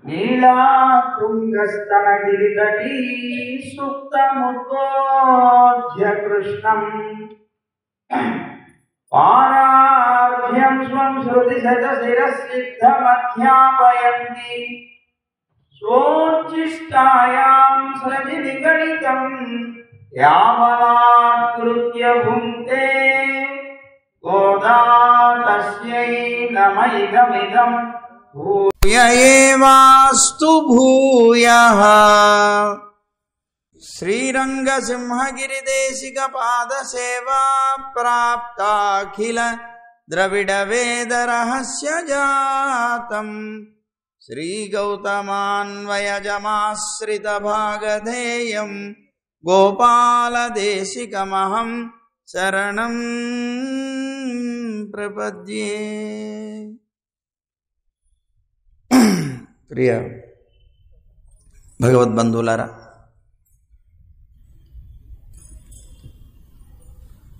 नीलातुङ्गस्तनगिरितटी सुप्तमुद्बोध्य कृष्णम् पारार्घ्यं स्वं श्रुतिशतशिरस्सिद्धमध्यापयन्ति स्वोच्छिष्टायां सृजनिगणितं यावनात्कृत्य भुङ्क्ते गोदा तस्यै नमैदमिदं भूय एवास्तु भूयः। श्रीरंगसिंहगिरिदेशिक पादसेवा प्राप्ताखिल द्रविड वेद रहस्य जातम् श्रीगौतमान्वयजमाश्रित भागधेयं गोपालदेशिकमहं शरणं प्रपद्ये। प्रिय भगवद्बंधुलारा,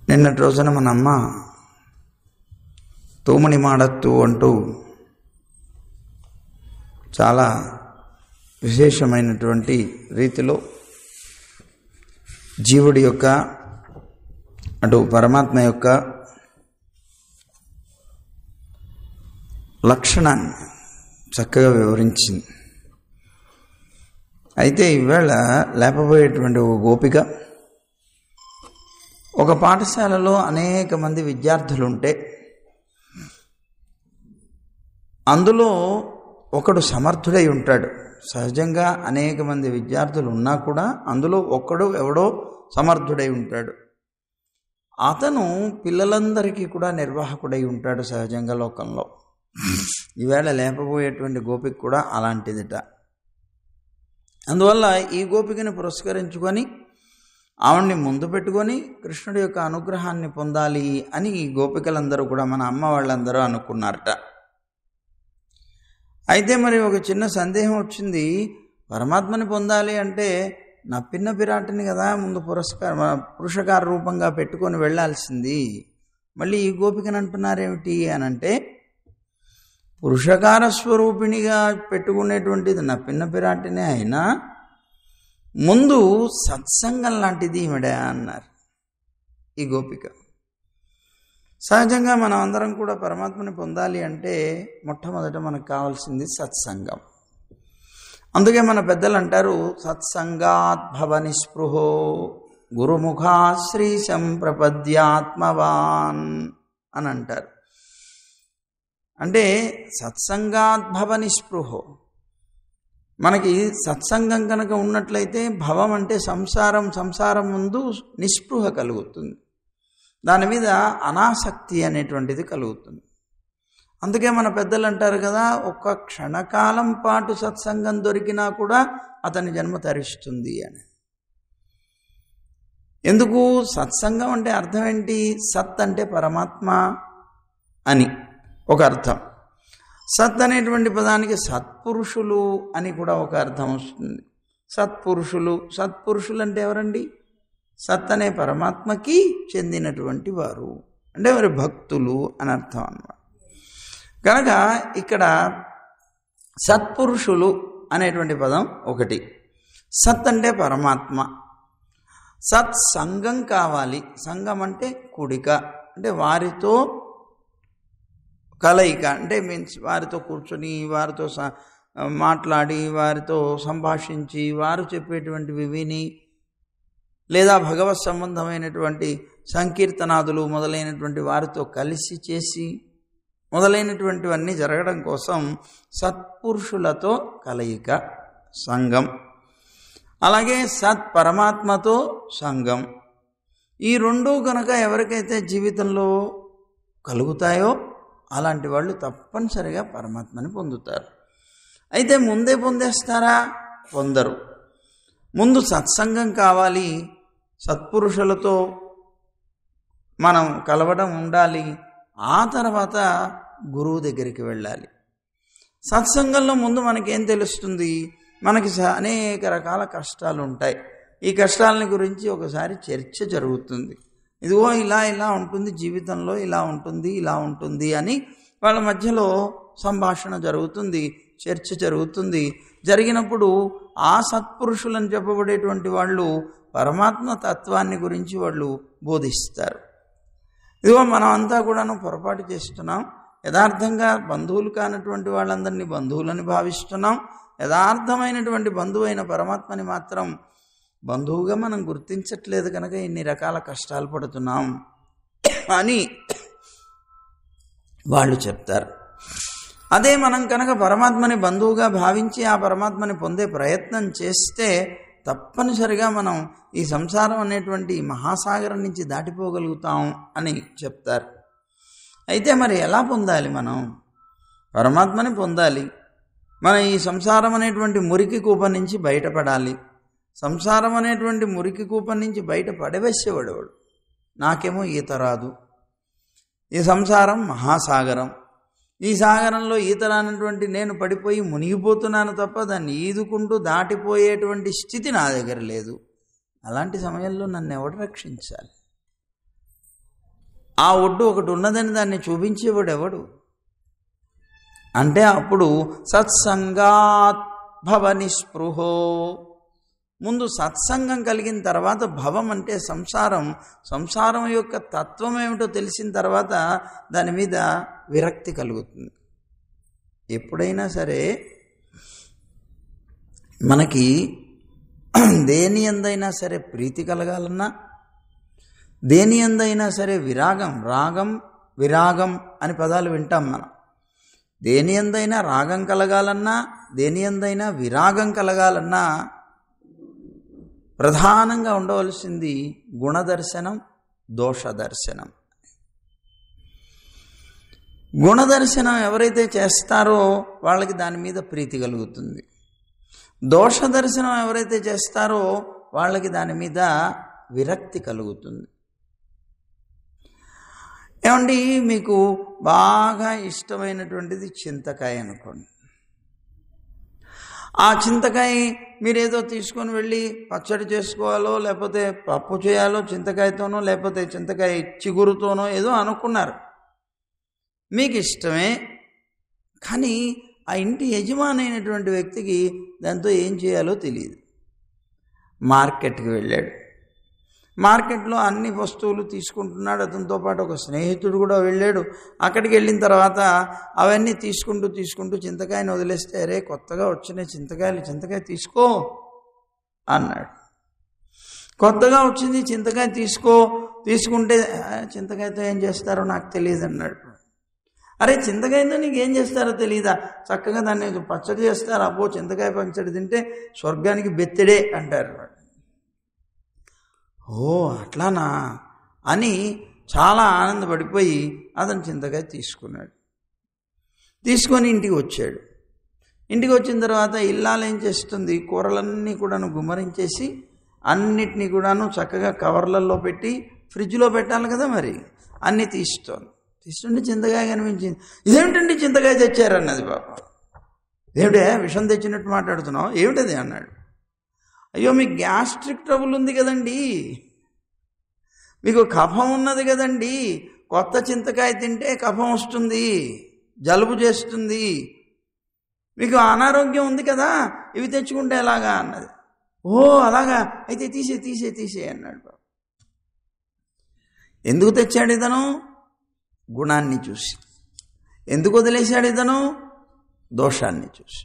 నిన్నటి రోజున మన అమ్మ తూముని మాడత్తు అంటూ చాలా విశేషమైనటువంటి రీతిలో జీవుడి యొక్క అటు పరమాత్మ యొక్క లక్షణాన్ని చక్కగా వివరించింది. అయితే ఈవేళ లేపబోయేటువంటి ఒక గోపిక ఒక పాఠశాలలో అనేక మంది విద్యార్థులుంటే అందులో ఒకడు సమర్థుడై ఉంటాడు. సహజంగా అనేక మంది విద్యార్థులు ఉన్నా కూడా అందులో ఒక్కడు ఎవడో సమర్థుడై ఉంటాడు. అతను పిల్లలందరికీ కూడా నిర్వాహకుడై ఉంటాడు సహజంగా లోకంలో. ఈవేళ లేపబోయేటువంటి గోపిక కూడా అలాంటిదిట. అందువల్ల ఈ గోపికని పురస్కరించుకొని ఆవిడ్ని ముందు పెట్టుకొని కృష్ణుడి యొక్క అనుగ్రహాన్ని పొందాలి అని ఈ గోపికలందరూ కూడా మన అమ్మ వాళ్ళందరూ అనుకున్నారట. అయితే మరి ఒక చిన్న సందేహం వచ్చింది. పరమాత్మని పొందాలి అంటే నప్పిన్న పిరాటిని కదా ముందు పురుషకార రూపంగా పెట్టుకొని వెళ్ళాల్సింది. మళ్ళీ ఈ గోపికని అంటున్నారేమిటి అని అంటే, పురుషకార స్వరూపిణిగా పెట్టుకునేటువంటిది నప్పిన్న పిరాటినే అయినా ముందు సత్సంగం లాంటిది ఈమెడ అన్నారు ఈ గోపిక. సహజంగా మనం అందరం కూడా పరమాత్మని పొందాలి అంటే మొట్టమొదట మనకు కావాల్సింది సత్సంగం. అందుకే మన పెద్దలు అంటారు, సత్సంగాత్ భవ నిస్పృహో గురుముఖాశ్రీశం ప్రపద్యాత్మవాన్ అని అంటారు. అంటే సత్సంగాత్ భవ నిస్పృహో, మనకి సత్సంగం కనుక ఉన్నట్లయితే భవం అంటే సంసారం ముందు నిస్పృహ కలుగుతుంది, దాని మీద అనాసక్తి అనేటువంటిది కలుగుతుంది. అందుకే మన పెద్దలు అంటారు కదా, ఒక్క క్షణకాలం పాటు సత్సంగం దొరికినా కూడా అతని జన్మ తరిస్తుంది అని. ఎందుకు? సత్సంగం అంటే అర్థం ఏంటి? సత్ అంటే పరమాత్మ అని ఒక అర్థం. సత్ అనేటువంటి పదానికి సత్పురుషులు అని కూడా ఒక అర్థం వస్తుంది. సత్పురుషులు అంటే ఎవరండి? సత్ అనే పరమాత్మకి చెందినటువంటి వారు అంటే వారి భక్తులు అని అర్థం అన్నమాట. కనుక ఇక్కడ సత్పురుషులు అనేటువంటి పదం ఒకటి. సత్ అంటే పరమాత్మ. సత్సంగం కావాలి. సంగం అంటే కూడిక, అంటే వారితో కలయిక, అంటే మీన్స్ వారితో కూర్చొని వారితో మాట్లాడి వారితో సంభాషించి వారు చెప్పేటువంటివి విని, లేదా భగవత్ సంబంధమైనటువంటి సంకీర్తనాదులు మొదలైనటువంటి వారితో కలిసి చేసి మొదలైనటువంటివన్నీ జరగడం కోసం సత్పురుషులతో కలయిక సంఘం. అలాగే సత్ పరమాత్మతో సంఘం. ఈ రెండూ కనుక ఎవరికైతే జీవితంలో కలుగుతాయో అలాంటి వాళ్ళు తప్పనిసరిగా పరమాత్మని పొందుతారు. అయితే ముందే పొందేస్తారా? పొందరు. ముందు సత్సంగం కావాలి, సత్పురుషులతో మనం కలవడం ఉండాలి, ఆ తర్వాత గురువు దగ్గరికి వెళ్ళాలి. సత్సంగంలో ముందు మనకేం తెలుస్తుంది? మనకి అనేక రకాల కష్టాలు ఉంటాయి. ఈ కష్టాలని గురించి ఒకసారి చర్చ జరుగుతుంది. ఇదిగో ఇలా ఉంటుంది జీవితంలో, ఇలా ఉంటుంది అని వాళ్ళ మధ్యలో సంభాషణ జరుగుతుంది. చర్చ జరుగుతుంది. జరిగినప్పుడు ఆ సత్పురుషులని చెప్పబడేటువంటి వాళ్ళు పరమాత్మ తత్వాన్ని గురించి వాళ్ళు బోధిస్తారు. ఇదిగో మనం అంతా కూడాను పొరపాటు చేస్తున్నాం. యథార్థంగా బంధువులు కానటువంటి వాళ్ళందరినీ బంధువులని భావిస్తున్నాం. యథార్థమైనటువంటి బంధువైన పరమాత్మని మాత్రం బంధువుగా మనం గుర్తించట్లేదు కనుక ఇన్ని రకాల కష్టాలు పడుతున్నాం అని వాళ్ళు చెప్తారు. అదే మనం కనుక పరమాత్మని బంధువుగా భావించి ఆ పరమాత్మని పొందే ప్రయత్నం చేస్తే తప్పనిసరిగా మనం ఈ సంసారం అనేటువంటి మహాసాగరం నుంచి దాటిపోగలుగుతాం అని చెప్తారు. అయితే మరి ఎలా పొందాలి? మనం పరమాత్మని పొందాలి. మనం ఈ సంసారం అనేటువంటి మురికి కూపం నుంచి బయటపడాలి. సంసారం అనేటువంటి మురికి కూపం నుంచి బయట పడవేసేవాడు. నాకేమో ఈత రాదు. ఈ సంసారం మహాసాగరం. ఈ సాగరంలో ఈత రానటువంటి నేను పడిపోయి మునిగిపోతున్నాను తప్ప దాన్ని ఈదుకుంటూ దాటిపోయేటువంటి స్థితి నా దగ్గర లేదు. అలాంటి సమయంలో నన్ను ఎవడు రక్షించాలి? ఆ ఒడ్డు ఒకటి ఉన్నదని దాన్ని చూపించేవాడు ఎవడు అంటే అప్పుడు సత్సంగాత్ భవ నిస్పృహో. ముందు సత్సంగం కలిగిన తర్వాత భవం అంటే సంసారం యొక్క తత్వం ఏమిటో తెలిసిన తర్వాత దాని మీద విరక్తి కలుగుతుంది. ఎప్పుడైనా సరే మనకి దేని యందైనా సరే ప్రీతి కలగాలన్నా, దేని యందైనా సరే రాగం విరాగం అని పదాలు వింటాం మనం. దేని యందైనా రాగం కలగాలన్నా, దేని యందైనా విరాగం కలగాలన్నా ప్రధానంగా ఉండవలసింది గుణదర్శనం, దోషదర్శనం. గుణదర్శనం ఎవరైతే చేస్తారో వాళ్ళకి దాని మీద ప్రీతి కలుగుతుంది. దోషదర్శనం ఎవరైతే చేస్తారో వాళ్ళకి దాని మీద విరక్తి కలుగుతుంది. ఏమండి, మీకు బాగా ఇష్టమైనటువంటిది చింతకాయ అనుకోండి. ఆ చింతకాయ మీరేదో తీసుకొని వెళ్ళి పచ్చడి చేసుకోవాలో లేకపోతే పప్పు చేయాలో చింతకాయతోనో లేకపోతే చింతకాయ చిగురుతోనో ఏదో అనుకున్నారు. మీకు ఇష్టమే, కానీ ఆ ఇంటి యజమాని అయినటువంటి వ్యక్తికి దాంతో ఏం చేయాలో తెలియదు. మార్కెట్కి వెళ్ళాడు. మార్కెట్లో అన్ని వస్తువులు తీసుకుంటున్నాడు. అతనితో పాటు ఒక స్నేహితుడు కూడా వెళ్ళాడు. అక్కడికి వెళ్ళిన తర్వాత అవన్నీ తీసుకుంటూ చింతకాయని వదిలేస్తే, అరే కొత్తగా వచ్చిన చింతకాయ తీసుకో అన్నాడు. కొత్తగా వచ్చింది చింతకాయ తీసుకుంటే చింతకాయతో ఏం చేస్తారో నాకు తెలియదు అన్నాడు. అరే చింతకాయతో నీకేం చేస్తారో తెలియదా? చక్కగా దాన్ని పచ్చడి చేస్తారు. అబ్బో చింతకాయ పచ్చడి తింటే స్వర్గానికి బెత్తడే అంటారు. ఓ అట్లానా అని చాలా ఆనందపడిపోయి అతను చింతకాయ తీసుకున్నాడు. తీసుకొని ఇంటికి వచ్చాడు. ఇంటికి వచ్చిన తర్వాత ఇల్లాలు ఏం చేస్తుంది, కూరలన్నీ కూడాను గుమ్మరించేసి అన్నిటినీ కూడాను చక్కగా కవర్లలో పెట్టి ఫ్రిడ్జ్లో పెట్టాలి కదా, మరి అన్నీ తీస్తుంటే చింతకాయ కనిపించింది. ఇదేమిటండి చింతకాయ తెచ్చారన్నది. పాప, ఏమిటే విషం తెచ్చినట్టు మాట్లాడుతున్నావు, ఏమిటది అన్నాడు. అయ్యో మీకు గ్యాస్ట్రిక్ ట్రబుల్ ఉంది కదండి, మీకు కఫం ఉన్నది కదండి, కొత్త చింతకాయ తింటే కఫం వస్తుంది, జలుబు చేస్తుంది, మీకు అనారోగ్యం ఉంది కదా, ఇవి తెచ్చుకుంటే ఎలాగా అన్నది. ఓ అలాగా, అయితే తీసే అన్నాడు. ఎందుకు తెచ్చాడు ఇతను? గుణాన్ని చూసి. ఎందుకు వదిలేశాడు ఇతను? దోషాన్ని చూసి.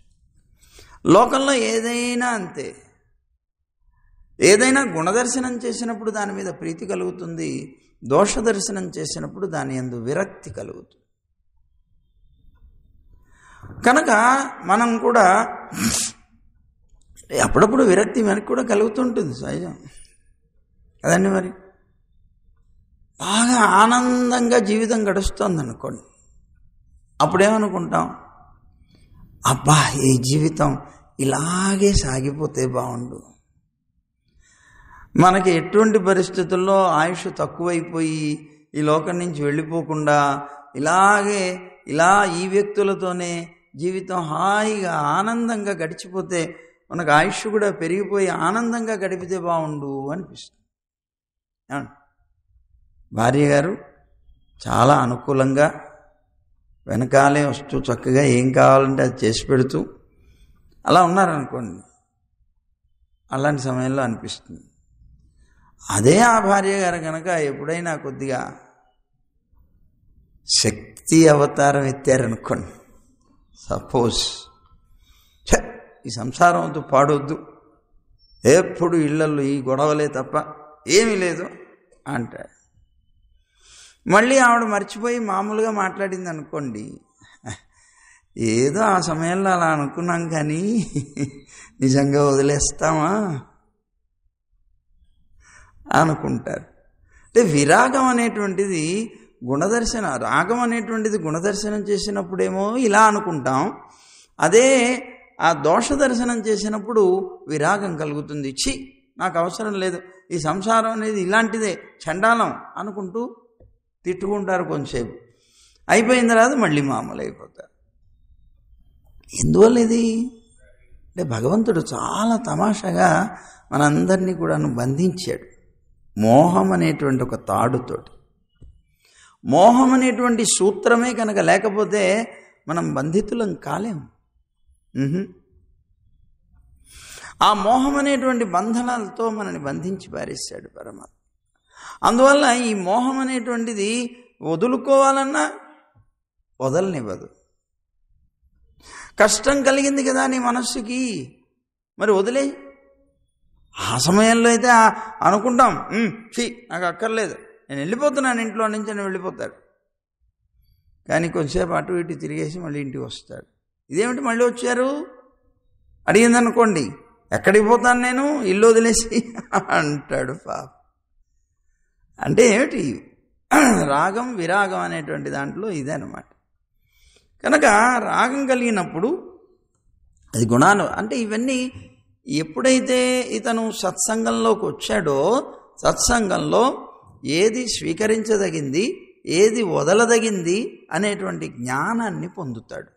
లోకంలో ఏదైనా అంతే. ఏదైనా గుణదర్శనం చేసినప్పుడు దాని మీద ప్రీతి కలుగుతుంది, దోషదర్శనం చేసినప్పుడు దాని యందు విరక్తి కలుగుతుంది. కనుక మనం కూడా అప్పుడప్పుడు విరక్తి మనకి కూడా కలుగుతుంటుంది, సహజం కదండి. మరి బాగా ఆనందంగా జీవితం గడుస్తుంది అనుకోండి, అప్పుడేమనుకుంటాం, అబ్బా ఈ జీవితం ఇలాగే సాగిపోతే బాగుండు. మనకి ఎటువంటి పరిస్థితుల్లో ఆయుష్ తక్కువైపోయి ఈ లోకం నుంచి వెళ్ళిపోకుండా ఇలా ఈ వ్యక్తులతోనే జీవితం హాయిగా ఆనందంగా గడిచిపోతే మనకు ఆయుష్ కూడా పెరిగిపోయి ఆనందంగా గడిపితే బాగుండు అనిపిస్తుంది. భార్య గారు చాలా అనుకూలంగా వెనకాలే వస్తూ చక్కగా ఏం కావాలంటే అది చేసి పెడుతూ అలా ఉన్నారనుకోండి, అలాంటి సమయంలో అనిపిస్తుంది. అదే ఆ భార్య గారు కనుక ఎప్పుడైనా కొద్దిగా శక్తి అవతారం ఎత్తారనుకోండి, సపోజ్ ఈ సంసారం వద్దు, పాడొద్దు, ఎప్పుడు ఇళ్లలో ఈ గొడవలే తప్ప ఏమీ లేదు అంటాడు. మళ్ళీ ఆవిడ మర్చిపోయి మామూలుగా మాట్లాడింది అనుకోండి, ఏదో ఆ సమయంలో అలా అనుకున్నాం కానీ నిజంగా వదిలేస్తామా అనుకుంటారు. అంటే విరాగం అనేటువంటిది గుణదర్శన, రాగం అనేటువంటిది గుణదర్శనం చేసినప్పుడేమో ఇలా అనుకుంటాం, అదే ఆ దోష దర్శనం చేసినప్పుడు విరాగం కలుగుతుంది. ఛీ, నాకు అవసరం లేదు, ఈ సంసారం అనేది ఇలాంటిదే, చండాలం అనుకుంటూ తిట్టుకుంటారు కొంచెంసేపు. అయిపోయిన తర్వాత మళ్ళీ మామూలు అయిపోతారు. ఎందువల్ల ఇది అంటే భగవంతుడు చాలా తమాషాగా మనందరినీ కూడా బంధించాడు మోహం అనేటువంటి ఒక తాడుతోటి. మోహం అనేటువంటి సూత్రమే కనుక లేకపోతే మనం బంధితులం కాలేము. ఆ మోహం అనేటువంటి బంధనాలతో మనని బంధించి పారేశాడు పరమాత్మ. అందువల్ల ఈ మోహం అనేటువంటిది వదులుకోవాలన్నా వదలనివ్వదు. కష్టం కలిగింది కదా నీ మనస్సుకి, మరి వదిలే. ఆ సమయంలో అయితే అనుకుంటాం, నాకు అక్కర్లేదు, నేను వెళ్ళిపోతున్నాను ఇంట్లో నుంచి అని వెళ్ళిపోతాడు. కానీ కొంచెంసేపు అటు ఇటు తిరిగేసి మళ్ళీ ఇంటికి వస్తాడు. ఇదేమిటి మళ్ళీ వచ్చారు అడిగిందనుకోండి, ఎక్కడికి పోతాను నేను, ఇల్లు వదిలేసి అంటాడు పాప. అంటే ఏమిటి రాగం విరాగం అనేటువంటి దాంట్లో ఇదే అన్నమాట. కనుక రాగం కలిగినప్పుడు అది గుణాలు. అంటే ఇవన్నీ ఎప్పుడైతే ఇతను సత్సంగంలోకి వచ్చాడో, సత్సంగంలో ఏది స్వీకరించదగింది, ఏది వదలదగింది అనేటువంటి జ్ఞానాన్ని పొందుతాడు.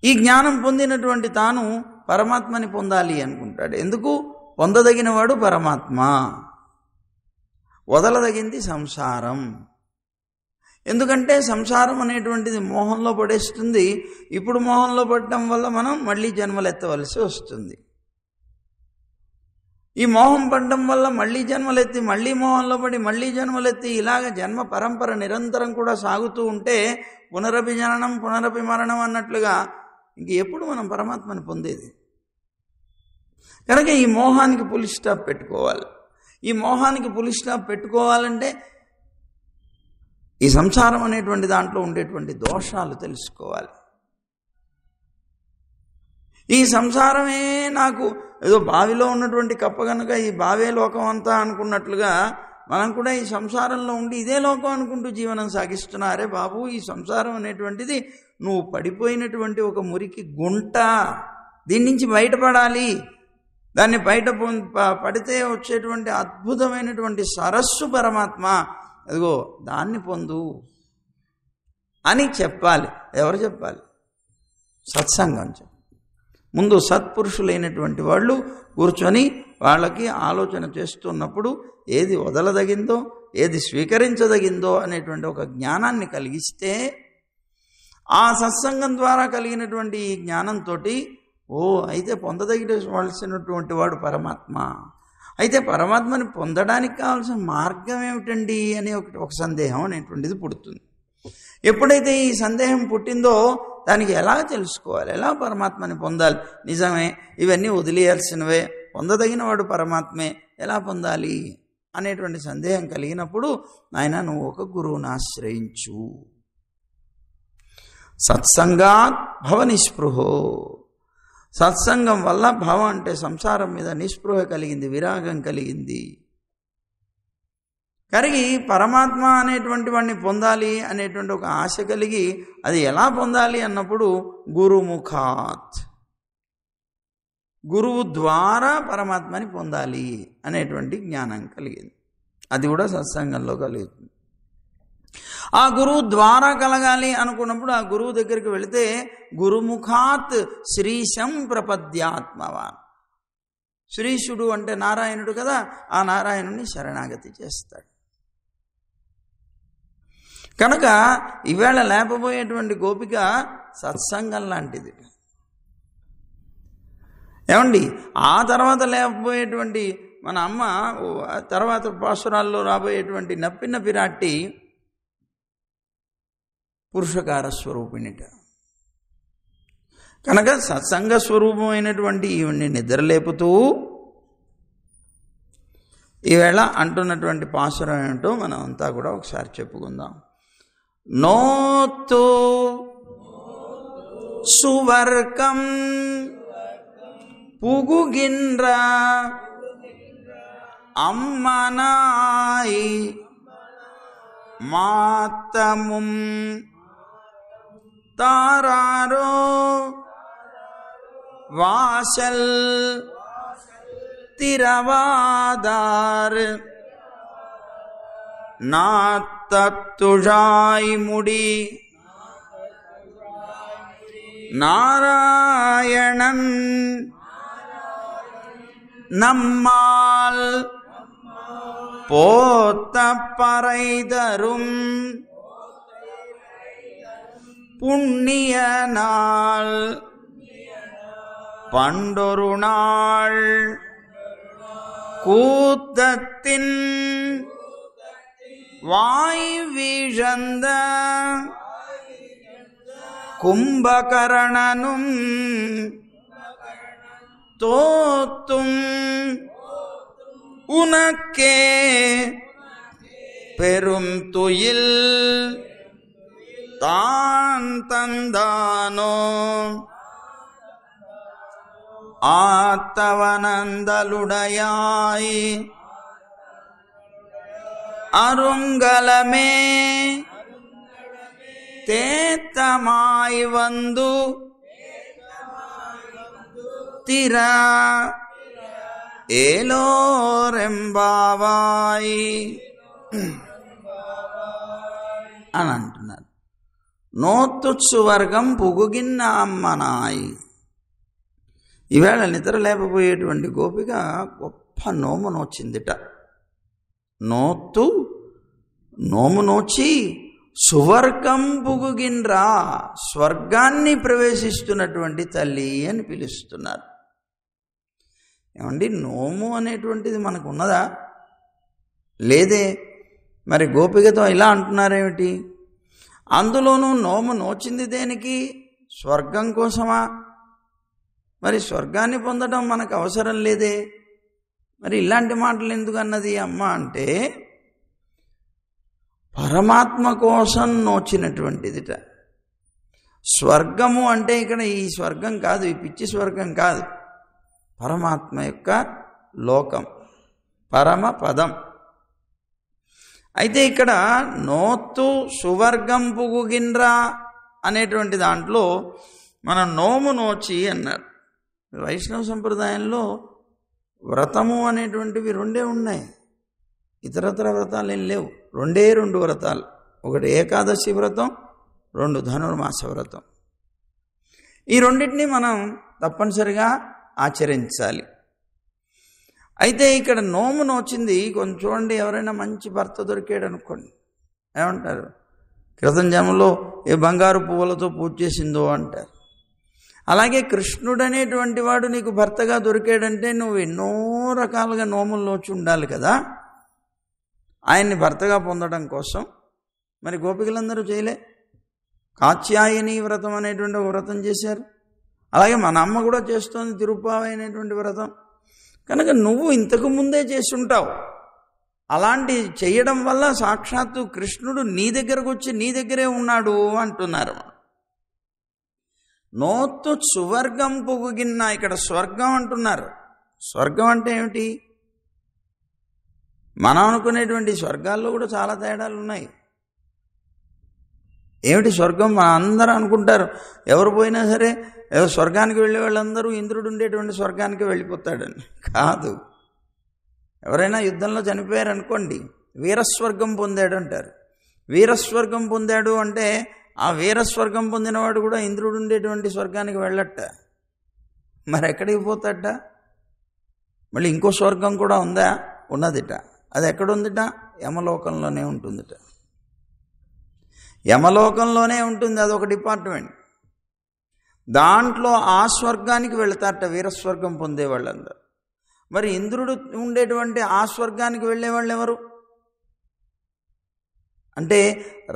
ఈ జ్ఞానం పొందినటువంటి తాను పరమాత్మని పొందాలి అనుకుంటాడు. ఎందుకు? పొందదగినవాడు పరమాత్మ, వదలదగింది సంసారం. ఎందుకంటే సంసారం అనేటువంటిది మోహంలో పడేస్తుంది. ఇప్పుడు మోహంలో పడటం వల్ల మనం మళ్ళీ జన్మలెత్తవలసి వస్తుంది. ఈ మోహం పడడం వల్ల మళ్ళీ జన్మలెత్తి, మళ్ళీ మోహంలో పడి మళ్ళీ జన్మలెత్తి, ఇలాగ జన్మ పరంపర నిరంతరం కూడా సాగుతూ ఉంటే పునరపి జననం పునరపి మరణం అన్నట్లుగా ఇంక ఎప్పుడు మనం పరమాత్మని పొందేది? కనుక ఈ మోహానికి పులి స్టాప్ పెట్టుకోవాలి. ఈ మోహానికి పులి స్టాప్ పెట్టుకోవాలంటే ఈ సంసారం అనేటువంటి దాంట్లో ఉండేటువంటి దోషాలు తెలుసుకోవాలి. ఈ సంసారమే నాకు ఏదో బావిలో ఉన్నటువంటి కప్ప కనుక ఈ బావే లోకం అంతా అనుకున్నట్లుగా మనం కూడా ఈ సంసారంలో ఉండి ఇదే లోకం అనుకుంటూ జీవనం సాగిస్తున్నారే బాబు, ఈ సంసారం అనేటువంటిది నువ్వు పడిపోయినటువంటి ఒక మురికి గుంట, దీని నుంచి బయటపడాలి, దాన్ని బయట పడితే వచ్చేటువంటి అద్భుతమైనటువంటి సరస్సు పరమాత్మ, అదిగో దాన్ని పొందు అని చెప్పాలి. ఎవరు చెప్పాలి? సత్సంగం చెప్పాలి. ముందు సత్పురుషులైనటువంటి వాళ్ళు కూర్చొని వాళ్ళకి ఆలోచన చేస్తున్నప్పుడు ఏది వదలదగిందో, ఏది స్వీకరించదగిందో అనేటువంటి ఒక జ్ఞానాన్ని కలిగిస్తే, ఆ సత్సంగం ద్వారా కలిగినటువంటి ఈ జ్ఞానంతో అయితే పొందదగినవలసినటువంటి వాడు పరమాత్మ, అయితే పరమాత్మని పొందడానికి కావాల్సిన మార్గం ఏమిటండి అని ఒక సందేహం అనేటువంటిది పుడుతుంది. ఎప్పుడైతే ఈ సందేహం పుట్టిందో దానికి ఎలా తెలుసుకోవాలి, ఎలా పరమాత్మని పొందాలి, నిజమే ఇవన్నీ వదిలేయాల్సినవే, పొందదగిన వాడు పరమాత్మే, ఎలా పొందాలి అనేటువంటి సందేహం కలిగినప్పుడు నాయన నువ్వు ఒక గురువుని ఆశ్రయించు. సత్సంగాత్ భవ నిస్పృహో, సత్సంగం వల్ల భవ అంటే సంసారం మీద నిస్పృహ కలిగింది, విరాగం కలిగింది, కలిగి పరమాత్మ అనేటువంటి వాడిని పొందాలి అనేటువంటి ఒక ఆశ కలిగి, అది ఎలా పొందాలి అన్నప్పుడు గురుముఖాత్, గురువు ద్వారా పరమాత్మని పొందాలి అనేటువంటి జ్ఞానం కలిగింది. అది కూడా సత్సంగంలో కలుగుతుంది. ఆ గురువు ద్వారా కలగాలి అనుకున్నప్పుడు ఆ గురువు దగ్గరికి వెళితే గురుముఖాత్ శ్రీశం ప్రపద్యాత్మవాన్, శ్రీశుడు అంటే నారాయణుడు కదా, ఆ నారాయణుని శరణాగతి చేస్తాడు. కనుక ఈవేళ లేపబోయేటువంటి గోపిక సత్సంగం లాంటిది. ఏమండి, ఆ తర్వాత లేపబోయేటువంటి మన అమ్మ తర్వాత పాసురాల్లో రాబోయేటువంటి నప్పిన పిరాట్టి పురుషకార స్వరూపిణిట. కనుక సత్సంగ స్వరూపమైనటువంటి ఈవిడ్ని నిద్రలేపుతూ ఈవేళ అంటున్నటువంటి పాసురం ఏమిటో మనం అంతా కూడా ఒకసారి చెప్పుకుందాం. నోత్తు సువర్గం పుగుగిన్ర అమ్మనాయి మాతముం తారారో వాసల్ తిరవాదార్ నాత్తతుజాయ్ ముడి నారాయణన్ நம்மால் போத்த பறைதரும் புண்ணிய நாள் பண்டொரு நாள் கூத்தத்தின் வாய் வீழந்த கும்பகரணனும் தோத்தும் உனக்கே பெரும் துயில் தான் தந்தானோ ஆத்தவனந்தலுடையாய் அருங்கலமே தேத்தமாய் வந்து తిర ఏలోరెంబావాయి అని అంటున్నారు. నోత్తుత్సు వర్గం పుగుగిన్న అమ్మనాయి. ఈవేళ నిద్ర లేకపోయేటువంటి గోపిక గొప్ప నోము నోచిందిట. నోము నోచి సువర్గం పుగుగిన్రా, స్వర్గాన్ని ప్రవేశిస్తున్నటువంటి తల్లి అని పిలుస్తున్నారు. ఏమండి, నోము అనేటువంటిది మనకు ఉన్నదా? లేదే. మరి గోపికతో ఇలా అంటున్నారేమిటి? అందులోనూ నోము నోచింది దేనికి? స్వర్గం కోసమా? మరి స్వర్గాన్ని పొందడం మనకు అవసరం లేదే. మరి ఇలాంటి మాటలు ఎందుకు అన్నది అమ్మ అంటే, పరమాత్మ కోసం నోచినటువంటిదిట. స్వర్గము అంటే ఇక్కడ ఈ స్వర్గం కాదు, ఈ పిచ్చి స్వర్గం కాదు, పరమాత్మ యొక్క లోకం, పరమ పదం. అయితే ఇక్కడ నోత్తు సువర్గం పుగుగిన్రా అనేటువంటి దాంట్లో మనం నోము నోచి అన్నారు. వైష్ణవ సంప్రదాయంలో వ్రతము అనేటువంటివి రెండే ఉన్నాయి, ఇతరత్ర వ్రతాలు ఏం లేవు. రెండే రెండు వ్రతాలు, ఒకటి ఏకాదశి వ్రతం, రెండు ధనుర్మాస వ్రతం. ఈ రెండింటినీ మనం తప్పనిసరిగా ఆచరించాలి. అయితే ఇక్కడ నోము నోచింది కొంచెం చూడండి. ఎవరైనా మంచి భర్త దొరికాడు అనుకోండి, ఏమంటారు? క్రితం జన్మలో ఏ బంగారు పువ్వులతో పూజ చేసిందో అంటారు. అలాగే కృష్ణుడు అనేటువంటి వాడు నీకు భర్తగా దొరికాడంటే నువ్వు ఎన్నో రకాలుగా నోములు నోచి ఉండాలి కదా ఆయన్ని భర్తగా పొందడం కోసం. మరి గోపికలందరూ చేయలే? కాత్యాయని వ్రతం అనేటువంటి ఒక వ్రతం చేశారు. అలాగే మన అమ్మ కూడా చేస్తోంది తిరుప్పావై అనేటువంటి వ్రతం. కనుక నువ్వు ఇంతకు ముందే చేసి ఉంటావు. అలాంటి చేయడం వల్ల సాక్షాత్తు కృష్ణుడు నీ దగ్గరకు వచ్చి నీ దగ్గరే ఉన్నాడు అంటున్నారు. నోత్తు సువర్గం పుగుగిన్న, ఇక్కడ స్వర్గం అంటున్నారు. స్వర్గం అంటే ఏమిటి? మనం అనుకునేటువంటి స్వర్గాల్లో కూడా చాలా తేడాలు ఉన్నాయి. ఏమిటి స్వర్గం? మన అందరూ అనుకుంటారు, ఎవరు పోయినా సరే ఏదో స్వర్గానికి వెళ్ళే వాళ్ళందరూ ఇంద్రుడు ఉండేటువంటి స్వర్గానికి వెళ్ళిపోతాడని. కాదు. ఎవరైనా యుద్ధంలో చనిపోయారు అనుకోండి, వీరస్వర్గం పొందాడు అంటారు. వీరస్వర్గం పొందాడు అంటే ఆ వీరస్వర్గం పొందినవాడు కూడా ఇంద్రుడు ఉండేటువంటి స్వర్గానికి వెళ్ళట. మరి ఎక్కడికి పోతాడట? మళ్ళీ ఇంకో స్వర్గం కూడా ఉందా? ఉన్నదిట. అది ఎక్కడుందిట? యమలోకంలోనే ఉంటుందిట. యమలోకంలోనే ఉంటుంది, అదొక డిపార్ట్మెంట్. దాంట్లో ఆ స్వర్గానికి వెళతారట వీరస్వర్గం పొందే వాళ్ళందరూ. మరి ఇంద్రుడు ఉండేటువంటి ఆ స్వర్గానికి వెళ్ళేవాళ్ళు ఎవరు అంటే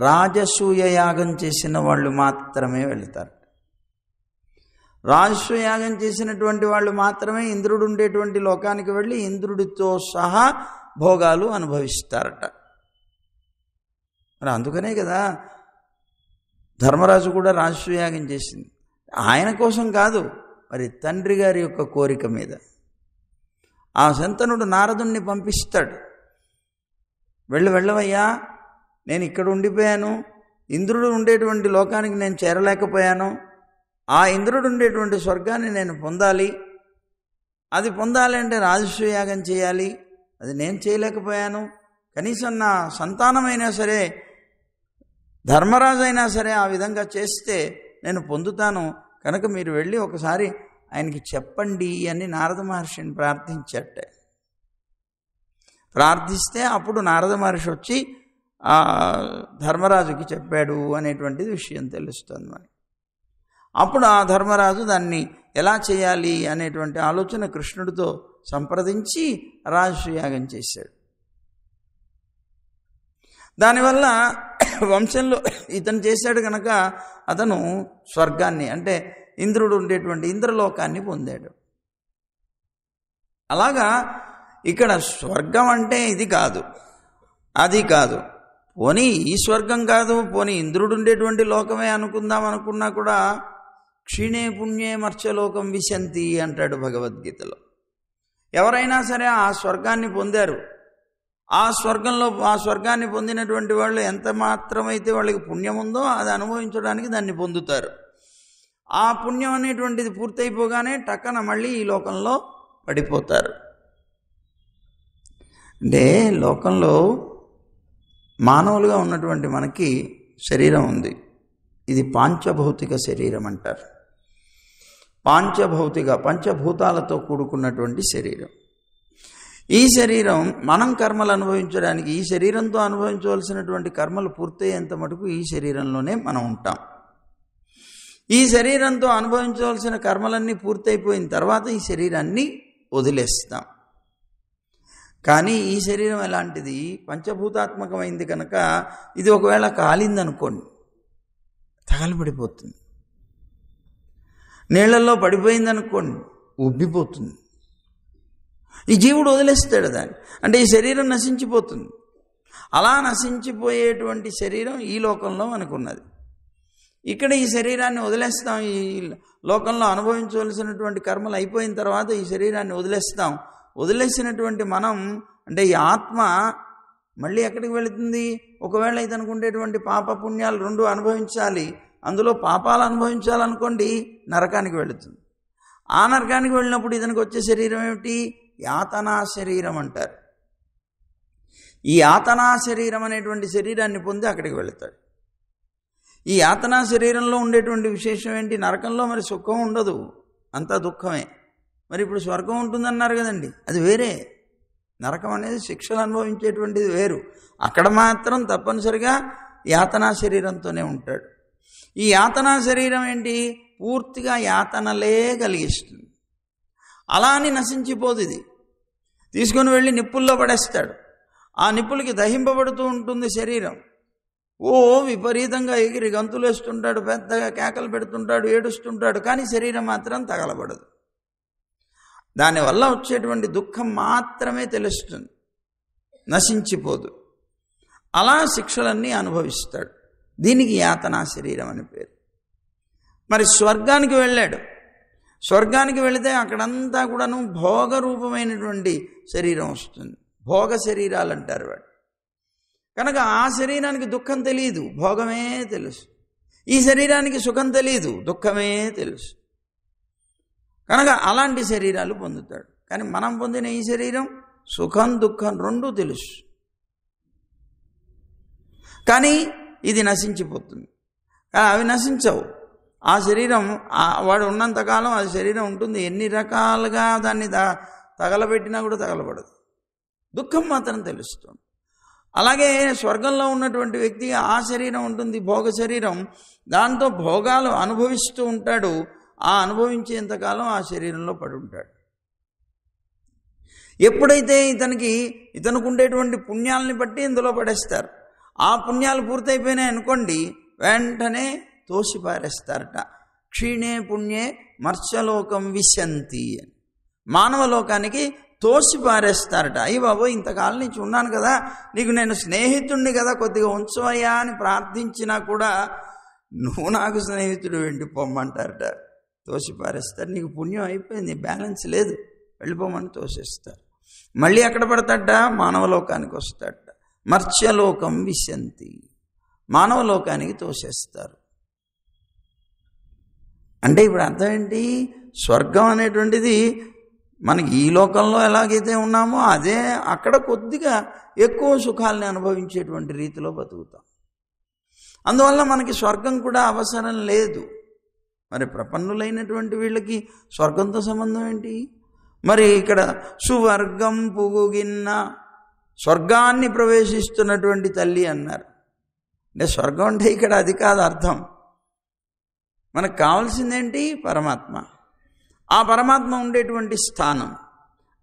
రాజసూయ యాగం చేసిన వాళ్ళు మాత్రమే వెళతారు. రాజసూయ యాగం చేసినటువంటి వాళ్ళు మాత్రమే ఇంద్రుడు ఉండేటువంటి లోకానికి వెళ్ళి ఇంద్రుడితో సహా భోగాలు అనుభవిస్తారట. మరి అందుకనే కదా ధర్మరాజు కూడా రాజసూయ యాగం చేసింది. ఆయన కోసం కాదు, మరి తండ్రి గారి యొక్క కోరిక మీద. ఆ శంతనుడు నారదుణ్ణి పంపిస్తాడు, వెళ్ళవయ్యా, నేను ఇక్కడ ఉండిపోయాను, ఇంద్రుడు ఉండేటువంటి లోకానికి నేను చేరలేకపోయాను, ఆ ఇంద్రుడు ఉండేటువంటి స్వర్గాన్ని నేను పొందాలి, అది పొందాలి అంటే రాజసూయ యాగం చేయాలి, అది నేను చేయలేకపోయాను, కనీసం నా సంతానమైనా సరే ధర్మరాజు అయినా సరే ఆ విధంగా చేస్తే నేను పొందుతాను, కనుక మీరు వెళ్ళి ఒకసారి ఆయనకి చెప్పండి అని నారద మహర్షిని ప్రార్థించట. ప్రార్థిస్తే అప్పుడు నారద మహర్షి వచ్చి ఆ ధర్మరాజుకి చెప్పాడు అనేటువంటిది విషయం తెలుస్తుంది మరి. అప్పుడు ఆ ధర్మరాజు దాన్ని ఎలా చేయాలి అనేటువంటి ఆలోచన కృష్ణుడితో సంప్రదించి రాజసూయాగం చేశాడు. దానివల్ల వంశంలో ఇతను చేశాడు కనుక అతను స్వర్గాన్ని అంటే ఇంద్రుడు ఉండేటువంటి ఇంద్రలోకాన్ని పొందాడు. అలాగా ఇక్కడ స్వర్గం అంటే ఇది కాదు, అది కాదు, పోనీ ఈ స్వర్గం కాదు, పోనీ ఇంద్రుడు ఉండేటువంటి లోకమే అనుకుందాం అనుకున్నా కూడా క్షీణే పుణ్యే మర్చలోకం విశంతి అంటాడు భగవద్గీతలో. ఎవరైనా సరే ఆ స్వర్గాన్ని పొందారు, ఆ స్వర్గాన్ని పొందినటువంటి వాళ్ళు ఎంత మాత్రమైతే వాళ్ళకి పుణ్యం ఉందో అది అనుభవించడానికి దాన్ని పొందుతారు. ఆ పుణ్యం అనేటువంటిది పూర్తయిపోగానే టక్కన మళ్ళీ ఈ లోకంలో పడిపోతారు. అంటే లోకంలో మానవులుగా ఉన్నటువంటి మనకి శరీరం ఉంది, ఇది పాంచభౌతిక శరీరం అంటారు. పంచభూతాలతో కూడుకున్నటువంటి శరీరం. ఈ శరీరం మనం కర్మలు అనుభవించడానికి, ఈ శరీరంతో అనుభవించవలసినటువంటి కర్మలు పూర్తయ్యేంత మటుకు ఈ శరీరంలోనే మనం ఉంటాం. ఈ శరీరంతో అనుభవించవలసిన కర్మలన్నీ పూర్తయిపోయిన తర్వాత ఈ శరీరాన్ని వదిలేస్తాం. కానీ ఈ శరీరం ఎలాంటిది, పంచభూతాత్మకమైంది కనుక ఇది ఒకవేళ కాలిందనుకోండి తగలబడిపోతుంది, నీళ్లలో పడిపోయిందనుకోండి ఉబ్బిపోతుంది. ఈ జీవుడు వదిలేస్తాడు దాన్ని, అంటే ఈ శరీరం నశించిపోతుంది. అలా నశించిపోయేటువంటి శరీరం ఈ లోకంలో మనకున్నది. ఇక్కడ ఈ శరీరాన్ని వదిలేస్తాం, ఈ లోకంలో అనుభవించవలసినటువంటి కర్మలు అయిపోయిన తర్వాత ఈ శరీరాన్ని వదిలేస్తాం. వదిలేసినటువంటి మనం అంటే ఈ ఆత్మ మళ్ళీ ఎక్కడికి వెళుతుంది, ఒకవేళ ఇతనికి ఉండేటువంటి పాప పుణ్యాలు రెండు అనుభవించాలి, అందులో పాపాలు అనుభవించాలనుకోండి నరకానికి వెళుతుంది. ఆ నరకానికి వెళ్ళినప్పుడు ఇతనికి వచ్చే శరీరం ఏమిటి, యాతనా శరీరం అంటారు. ఈ యాతనా శరీరం అనేటువంటి శరీరాన్ని పొంది అక్కడికి వెళతాడు. ఈ యాతనా శరీరంలో ఉండేటువంటి విశేషం ఏంటి, నరకంలో మరి సుఖం ఉండదు, అంతా దుఃఖమే. మరి ఇప్పుడు స్వర్గం ఉంటుందన్నారు కదండి, అది వేరే. నరకం అనేది శిక్షలు అనుభవించేటువంటిది వేరు. అక్కడ మాత్రం తప్పనిసరిగా యాతనా శరీరంతోనే ఉంటాడు. ఈ యాతనా శరీరం ఏంటి, పూర్తిగా యాతనలే కలిగిస్తుంది. అలా అని నశించిపోదు, ఇది తీసుకొని వెళ్ళి నిప్పుల్లో పడేస్తాడు. ఆ నిప్పులకి దహింపబడుతూ ఉంటుంది శరీరం. విపరీతంగా ఎగిరి గంతులు వేస్తుంటాడు, పెద్దగా కేకలు పెడుతుంటాడు, ఏడుస్తుంటాడు, కానీ శరీరం మాత్రం తగలబడదు. దానివల్ల వచ్చేటువంటి దుఃఖం మాత్రమే తెలుస్తుంది, నశించిపోదు. అలా శిక్షలన్నీ అనుభవిస్తాడు. దీనికి యాతనా శరీరం అని పేరు. మరి స్వర్గానికి వెళ్ళాడు, స్వర్గానికి వెళితే అక్కడంతా కూడాను భోగరూపమైనటువంటి శరీరం వస్తుంది. భోగ శరీరాలు అంటారు వాడు. కనుక ఆ శరీరానికి దుఃఖం తెలియదు, భోగమే తెలుసు. ఈ శరీరానికి సుఖం తెలియదు, దుఃఖమే తెలుసు. కనుక అలాంటి శరీరాలు పొందుతాడు. కానీ మనం పొందిన ఈ శరీరం సుఖం దుఃఖం రెండూ తెలుసు, కానీ ఇది నశించిపోతుంది. కానీ అవి నశించవు. ఆ శరీరం వాడు ఉన్నంతకాలం ఆ శరీరం ఉంటుంది. ఎన్ని రకాలుగా దాన్ని తగలబెట్టినా కూడా తగలబడదు. దుఃఖం మాత్రం తెలుస్తుంది. అలాగే స్వర్గంలో ఉన్నటువంటి వ్యక్తికి ఆ శరీరం ఉంటుంది, భోగ శరీరం. దాంతో భోగాలు అనుభవిస్తూ ఉంటాడు. ఆ అనుభవించేంతకాలం ఆ శరీరంలో పడి ఉంటాడు. ఎప్పుడైతే ఇతనికి ఉండేటువంటి పుణ్యాలని బట్టి ఇందులో పడేస్తారు. ఆ పుణ్యాలు పూర్తయిపోయినాయి అనుకోండి, వెంటనే తోసి పారేస్తారట. క్షీణే పుణ్యే మర్త్యలోకం విశంతి అని, మానవలోకానికి తోసి పారేస్తారట. అయ్యి బాబు, ఇంతకాలం నుంచి ఉన్నాను కదా, నీకు నేను స్నేహితుడిని కదా, కొద్దిగా ఉంచవయ్యా అని ప్రార్థించినా కూడా నువ్వు నాకు స్నేహితుడు వెంటి పొమ్మంటారట. తోసి పారేస్తారు. నీకు పుణ్యం అయిపోయింది, బ్యాలెన్స్ లేదు, వెళ్ళిపోమని తోసేస్తారు. మళ్ళీ ఎక్కడ పడతాడ? మానవలోకానికి వస్తాడ. మర్త్యలోకం విశంతి, మానవలోకానికి తోసేస్తారు. అంటే ఇప్పుడు అర్థం ఏంటి? స్వర్గం అనేటువంటిది మనకి ఈ లోకంలో ఎలాగైతే ఉన్నామో అదే అక్కడ కొద్దిగా ఎక్కువ సుఖాలని అనుభవించేటువంటి రీతిలో బతుకుతాం. అందువల్ల మనకి స్వర్గం కూడా అవసరం లేదు. మరి ప్రపన్నులైనటువంటి వీళ్ళకి స్వర్గంతో సంబంధం ఏంటి? మరి ఇక్కడ సువర్గం పుగుగిన్న, స్వర్గాన్ని ప్రవేశిస్తున్నటువంటి తల్లి అన్నారు. అంటే స్వర్గం అంటే ఇక్కడ అది కాదు అర్థం. మనకు కావాల్సిందేంటి? పరమాత్మ. ఆ పరమాత్మ ఉండేటువంటి స్థానం.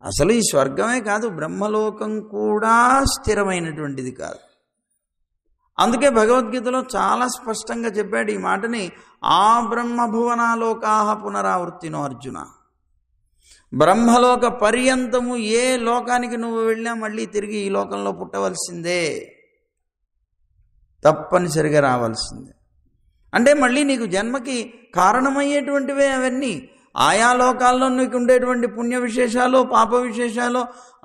అసలు ఈ స్వర్గమే కాదు, బ్రహ్మలోకం కూడా స్థిరమైనటువంటిది కాదు. అందుకే భగవద్గీతలో చాలా స్పష్టంగా చెప్పాడు ఈ మాటని. ఆ బ్రహ్మభువనాలోకాహ పునరావృత్తినో అర్జున. బ్రహ్మలోక పర్యంతము ఏ లోకానికి నువ్వు వెళ్ళినా మళ్ళీ తిరిగి ఈ లోకంలో పుట్టవలసిందే, తప్పనిసరిగా రావాల్సిందే. అంటే మళ్ళీ నీకు జన్మకి కారణమయ్యేటువంటివే అవన్నీ. ఆయా లోకాల్లో నీకు ఉండేటువంటి పుణ్య విశేషాలు, పాప విశేషాలు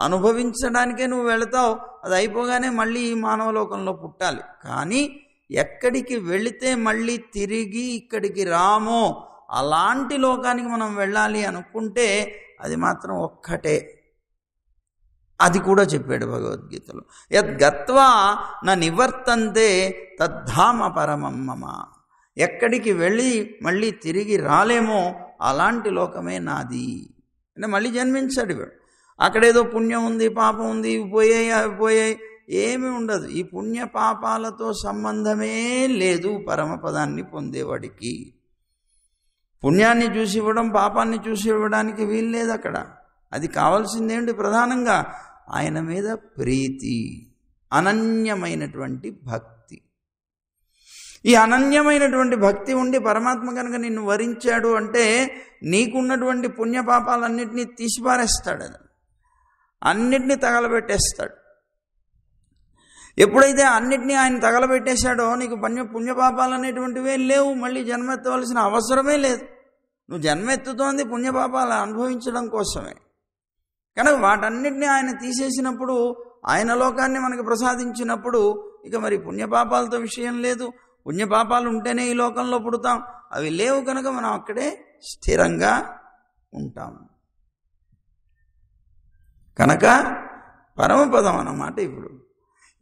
అనుభవించడానికే నువ్వు వెళతావు. అది అయిపోగానే మళ్ళీ ఈ మానవ లోకంలో పుట్టాలి. కానీ ఎక్కడికి వెళితే మళ్ళీ తిరిగి ఇక్కడికి రామో అలాంటి లోకానికి మనం వెళ్ళాలి అనుకుంటే అది మాత్రం ఒక్కటే. అది కూడా చెప్పాడు భగవద్గీతలో. యద్గత్వా న నివర్తంతే తద్ధామ పరమం మమ. ఎక్కడికి వెళ్ళి మళ్ళీ తిరిగి రాలేమో అలాంటి లోకమే నాది. అంటే మళ్ళీ జన్మించాడు వీడు. అక్కడేదో పుణ్యం ఉంది, పాపం ఉంది, ఇవి పోయాయి, అవి పోయాయి, ఏమీ ఉండదు. ఈ పుణ్య పాపాలతో సంబంధమే లేదు పరమపదాన్ని పొందేవాడికి. పుణ్యాన్ని చూసి ఇవ్వడం, పాపాన్ని చూసి ఇవ్వడానికి వీల్లేదు అక్కడ. అది కావాల్సిందేంటి? ప్రధానంగా ఆయన మీద ప్రీతి, అనన్యమైనటువంటి భక్తి. ఈ అనన్యమైనటువంటి భక్తి ఉండి పరమాత్మ కనుక నిన్ను వరించాడు అంటే నీకున్నటువంటి పుణ్యపాపాలన్నింటినీ తీసిపారేస్తాడు, అన్నిటినీ తగలబెట్టేస్తాడు. ఎప్పుడైతే అన్నిటినీ ఆయన తగలబెట్టేశాడో నీకు పుణ్యపాపాలు అనేటువంటివే లేవు. మళ్ళీ జన్మెత్తవలసిన అవసరమే లేదు. నువ్వు జన్మెత్తుతోంది పుణ్యపాపాలు అనుభవించడం కోసమే. కనుక వాటన్నిటినీ ఆయన తీసేసినప్పుడు, ఆయన లోకాన్ని మనకు ప్రసాదించినప్పుడు ఇక మరి పుణ్యపాపాలతో విషయం లేదు. పుణ్యపాపాలు ఉంటేనే ఈ లోకంలో పుడతాం, అవి లేవు కనుక మనం అక్కడే స్థిరంగా ఉంటాం. కనుక పరమపదం అన్నమాట. ఇప్పుడు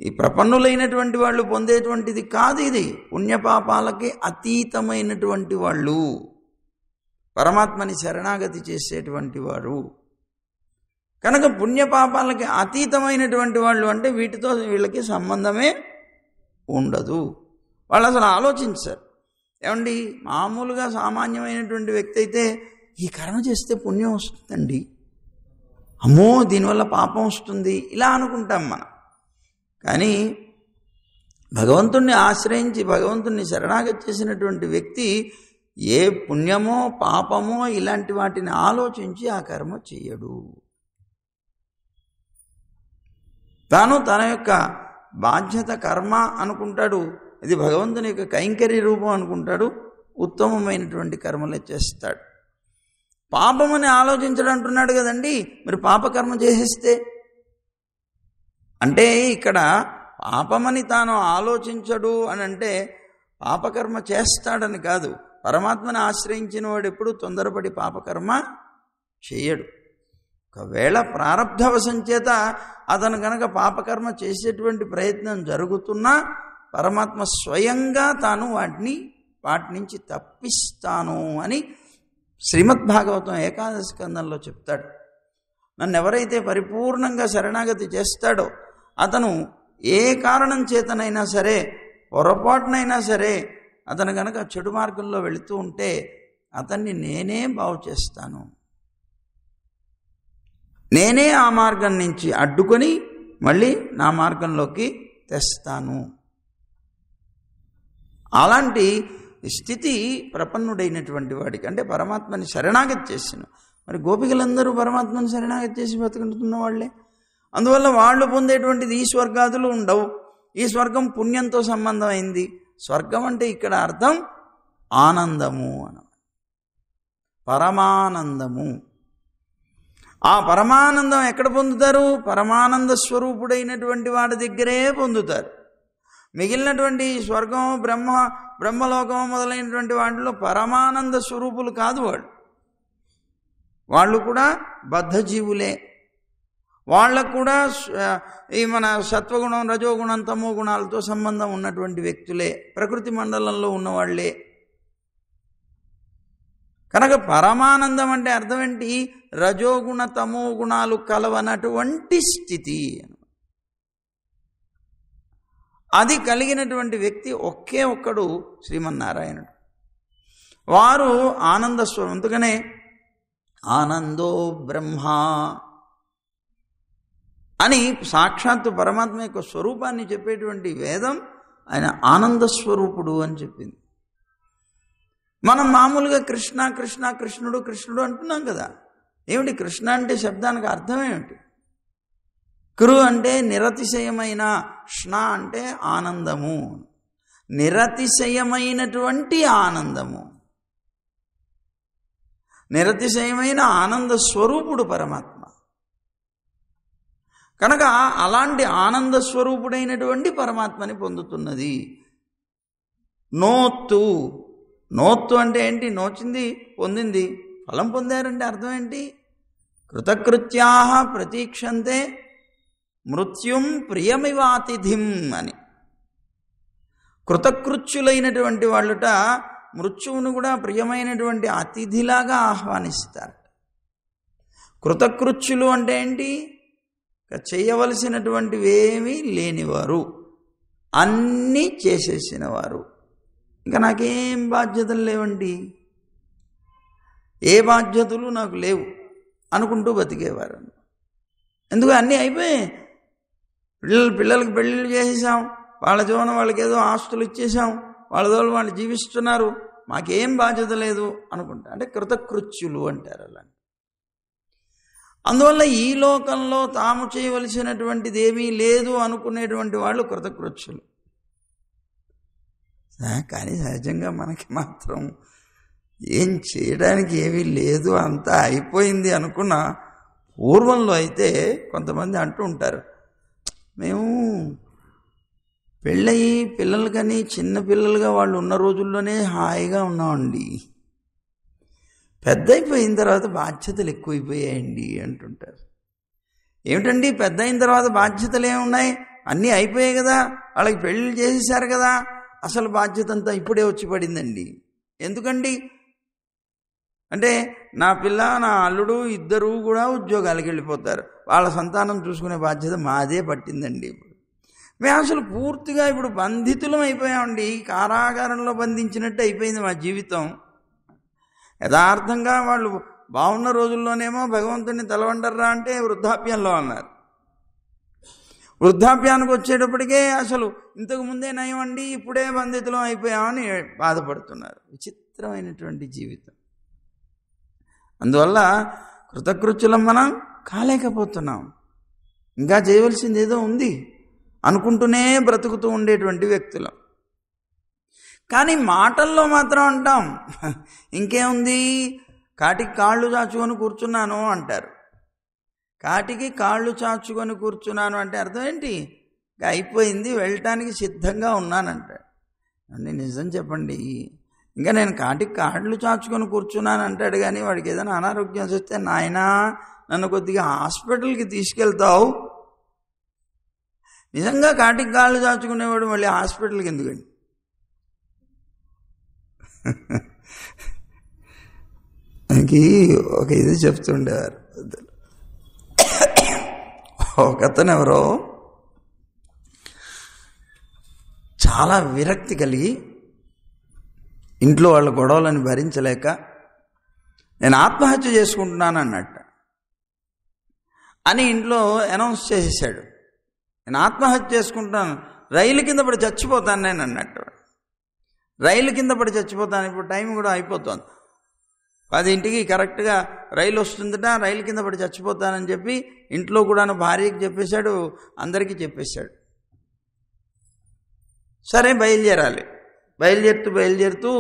ఈ ప్రపన్నులైనటువంటి వాళ్ళు పొందేటువంటిది కాదు ఇది. పుణ్యపాపాలకి అతీతమైనటువంటి వాళ్ళు, పరమాత్మని శరణాగతి చేసేటువంటి వారు. కనుక పుణ్యపాపాలకి అతీతమైనటువంటి వాళ్ళు అంటే వీటితో వీళ్ళకి సంబంధమే ఉండదు. వాళ్ళు అసలు ఆలోచించారు. ఏమండి, మామూలుగా సామాన్యమైనటువంటి వ్యక్తి అయితే ఈ కర్మ చేస్తే పుణ్యం వస్తుందండి, అమ్మో దీనివల్ల పాపం వస్తుంది, ఇలా అనుకుంటాం మనం. కానీ భగవంతుణ్ణి ఆశ్రయించి భగవంతుణ్ణి శరణాగతి చేసినటువంటి వ్యక్తి ఏ పుణ్యమో పాపమో ఇలాంటి వాటిని ఆలోచించి ఆ కర్మ చెయ్యడు. తాను తన యొక్క బాధ్యత కర్మ అనుకుంటాడు, ఇది భగవంతుని యొక్క కైంకర్య రూపం అనుకుంటాడు, ఉత్తమమైనటువంటి కర్మలే చేస్తాడు. పాపమని ఆలోచించడం అంటున్నాడు కదండి, మరి పాపకర్మ చేసేస్తే అంటే ఇక్కడ పాపమని తాను ఆలోచించడు అని అంటే పాపకర్మ చేస్తాడని కాదు. పరమాత్మని ఆశ్రయించిన వాడు ఎప్పుడు తొందరపడి పాపకర్మ చేయడు. ఒకవేళ ప్రారబ్ధవశం చేత అతను కనుక పాపకర్మ చేసేటువంటి ప్రయత్నం జరుగుతున్నా పరమాత్మ స్వయంగా తాను వాటి నుంచి తప్పిస్తాను అని శ్రీమద్భాగవతం ఏకాదశ స్కందంలో చెప్తాడు. నన్ను ఎవరైతే పరిపూర్ణంగా శరణాగతి చేస్తాడో అతను ఏ కారణం చేతనైనా సరే, పొరపాటునైనా సరే అతను కనుక చెడు మార్గంలో వెళుతూ ఉంటే అతన్ని నేనే బాగు చేస్తాను, నేనే ఆ మార్గం నుంచి అడ్డుకొని మళ్ళీ నా మార్గంలోకి తెస్తాను. అలాంటి స్థితి ప్రపన్నుడైనటువంటి వాడికి, అంటే పరమాత్మని శరణాగతి చేసిన. మరి గోపికలందరూ పరమాత్మని శరణాగతి చేసి బతుకుంటున్న వాళ్ళే. అందువల్ల వాళ్ళు పొందేటువంటిది ఈ స్వర్గాదులు ఉండవు. ఈ స్వర్గం పుణ్యంతో సంబంధమైంది. స్వర్గం అంటే ఇక్కడ అర్థం ఆనందము అన, పరమానందము. ఆ పరమానందం ఎక్కడ పొందుతారు? పరమానంద స్వరూపుడైనటువంటి వాడి దగ్గరే పొందుతారు. మిగిలినటువంటి స్వర్గం, బ్రహ్మలోకం మొదలైనటువంటి వాటిలో పరమానంద స్వరూపులు కాదు వాళ్ళు కూడా బద్ధజీవులే. వాళ్ళకు కూడా ఈ మన సత్వగుణం, రజోగుణం, తమో గుణాలతో సంబంధం ఉన్నటువంటి వ్యక్తులే, ప్రకృతి మండలంలో ఉన్నవాళ్లే. కనుక పరమానందం అంటే అర్థం ఏంటి? రజోగుణ తమో గుణాలు కలవనటువంటి స్థితి. అది కలిగినటువంటి వ్యక్తి ఒకే ఒక్కడు శ్రీమన్నారాయణుడు. వారు ఆనందస్వరం. అందుకనే ఆనందో బ్రహ్మ అని సాక్షాత్తు పరమాత్మ యొక్క స్వరూపాన్ని చెప్పేటువంటి వేదం ఆయన ఆనందస్వరూపుడు అని చెప్పింది. మనం మామూలుగా కృష్ణ కృష్ణ కృష్ణుడు కృష్ణుడు అంటున్నాం కదా. ఏమిటి కృష్ణ అంటే శబ్దానికి అర్థం ఏమిటి? కృ అంటే నిరతిశయమైన,ష్ణ అంటే ఆనందము, నిరతిశయమైనటువంటి ఆనందము, నిరతిశయమైన ఆనంద స్వరూపుడు పరమాత్మ. కనుక అలాంటి ఆనంద స్వరూపుడైనటువంటి పరమాత్మని పొందుతున్నది. నోత్తు అంటే ఏంటి? నోచింది, పొందింది, ఫలం పొందారంటే అర్థం ఏంటి? కృతకృత్యాః ప్రతీక్షంతే మృత్యుం ప్రియమివాతిథిం అని. కృతకృత్యులైనటువంటి వాళ్ళుట మృత్యువును కూడా ప్రియమైనటువంటి అతిథిలాగా ఆహ్వానిస్తారు. కృతకృత్యులు అంటే ఏంటి? చేయవలసినటువంటివేమీ లేనివారు, అన్నీ చేసేసిన వారు. ఇంకా నాకేం బాధ్యతలు లేవండి, ఏ బాధ్యతలు నాకు లేవు అనుకుంటూ బతికేవారు. ఎందుకు? అన్నీ అయిపోయాయి. పిల్లలకి పెళ్ళిళ్ళు చేసేసాం, వాళ్ళ జీవనం వాళ్ళకి ఏదో ఆస్తులు ఇచ్చేసాం, వాళ్ళ దోళ్ళు వాళ్ళు జీవిస్తున్నారు, మాకేం బాధ్యత లేదు అనుకుంటా. అంటే కృతకృత్యులు అంటారు అలా. అందువల్ల ఈ లోకంలో తాము చేయవలసినటువంటిది ఏమీ లేదు అనుకునేటువంటి వాళ్ళు కృతకృత్యులు. కానీ సహజంగా మనకి మాత్రం ఏం చేయడానికి ఏమీ లేదు, అంతా అయిపోయింది అనుకున్న పూర్వంలో అయితే కొంతమంది అంటూ ఉంటారు, మేము పెళ్ళయి పిల్లలు కానీ చిన్న పిల్లలుగా వాళ్ళు ఉన్న రోజుల్లోనే హాయిగా ఉన్నామండి, పెద్ద అయిపోయిన తర్వాత బాధ్యతలు ఎక్కువైపోయాయండి అంటుంటారు. ఏమిటండి పెద్ద అయిన తర్వాత బాధ్యతలు ఏమున్నాయి? అన్నీ అయిపోయాయి కదా, వాళ్ళకి పెళ్ళిళ్ళు చేసేసారు కదా, అసలు బాధ్యత అంతా ఇప్పుడే వచ్చి పడిందండి. ఎందుకండి అంటే నా పిల్ల నా అల్లుడు ఇద్దరూ కూడా ఉద్యోగాలకు వెళ్ళిపోతారు, వాళ్ళ సంతానం చూసుకునే బాధ్యత మాదే పట్టిందండి. మేము అసలు పూర్తిగా ఇప్పుడు బంధితులం అయిపోయామండి, కారాగారంలో బంధించినట్టు అయిపోయింది మా జీవితం. యథార్థంగా వాళ్ళు బాగున్న రోజుల్లోనేమో భగవంతుని తలవండర్రా అంటే వృద్ధాప్యంలో అన్నారు. వృద్ధాప్యానికి వచ్చేటప్పటికే అసలు ఇంతకు ముందే నయమండి, ఇప్పుడే బంధితులం అయిపోయామని బాధపడుతున్నారు. విచిత్రమైనటువంటి జీవితం. అందువల్ల కృతకృత్యులం మనం కాలేకపోతున్నాం. ఇంకా చేయవలసింది ఏదో ఉంది అనుకుంటూనే బ్రతుకుతూ ఉండేటువంటి వ్యక్తులం. కానీ మాటల్లో మాత్రం అంటాం ఇంకేముంది, కాటికి కాళ్ళు చాచుకొని కూర్చున్నాను అంటారు. కాటికి కాళ్ళు చాచుకొని కూర్చున్నాను అంటే అర్థం ఏంటి? అయిపోయింది, వెళ్ళటానికి సిద్ధంగా ఉన్నానంటాడు. అంటే నిజం చెప్పండి, ఇంకా నేను కాటికి కాళ్ళు చాచుకొని కూర్చున్నాను అంటాడు, కానీ వాడికి ఏదైనా అనారోగ్యం వస్తే నాయనా నన్ను కొద్దిగా హాస్పిటల్కి తీసుకెళ్తావు. నిజంగా కాటికి కాళ్ళు చాచుకునేవాడు మళ్ళీ హాస్పిటల్కి ఎందుకండి? మనకి ఒక ఇది చెప్తుండేవారు, ఒకతను ఎవరో చాలా విరక్తి కలిగి ఇంట్లో వాళ్ళ గొడవలను భరించలేక నేను ఆత్మహత్య చేసుకుంటున్నాను అన్నట్ట అని ఇంట్లో అనౌన్స్ చేసేసాడు. నేను ఆత్మహత్య చేసుకుంటున్నాను, రైలు కింద పడి చచ్చిపోతాను నేను అన్నట్టు. రైలు కింద పడి చచ్చిపోతాను, ఇప్పుడు టైం కూడా అయిపోతుంది, 10ంటికి కరెక్ట్గా రైలు వస్తుందట, రైలు కింద పడి చచ్చిపోతానని చెప్పి ఇంట్లో కూడా భార్యకి చెప్పేశాడు, అందరికీ చెప్పేశాడు. సరే బయలుదేరాలి. బయలుదేరుతూ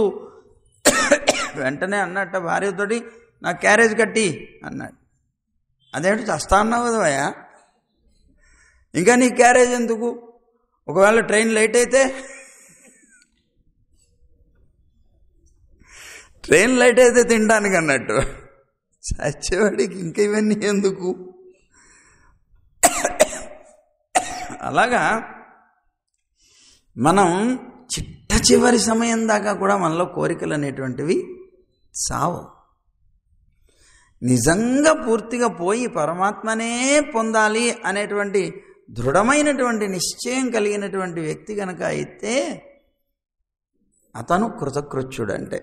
వెంటనే అన్నట్ట భార్యతోటి, నాకు క్యారేజ్ కట్టి అన్నాడు. అదేంటి చస్తా అన్నావు కదా భయ్యా, ఇంకా నీ క్యారేజ్ ఎందుకు, ఒకవేళ ట్రైన్ లేట్ అయితే, ట్రైన్ లేట్ అయితే తినడానికి అన్నట్టు. చచ్చేవాడికి ఇంకా ఇవన్నీ ఎందుకు. అలాగా మనం చిట్ట చివరి సమయం దాకా కూడా మనలో కోరికలు అనేటువంటివి సావు. నిజంగా పూర్తిగా పోయి పరమాత్మనే పొందాలి అనేటువంటి దృఢమైనటువంటి నిశ్చయం కలిగినటువంటి వ్యక్తి కనుక అయితే అతను కృతకృత్యుడంటే.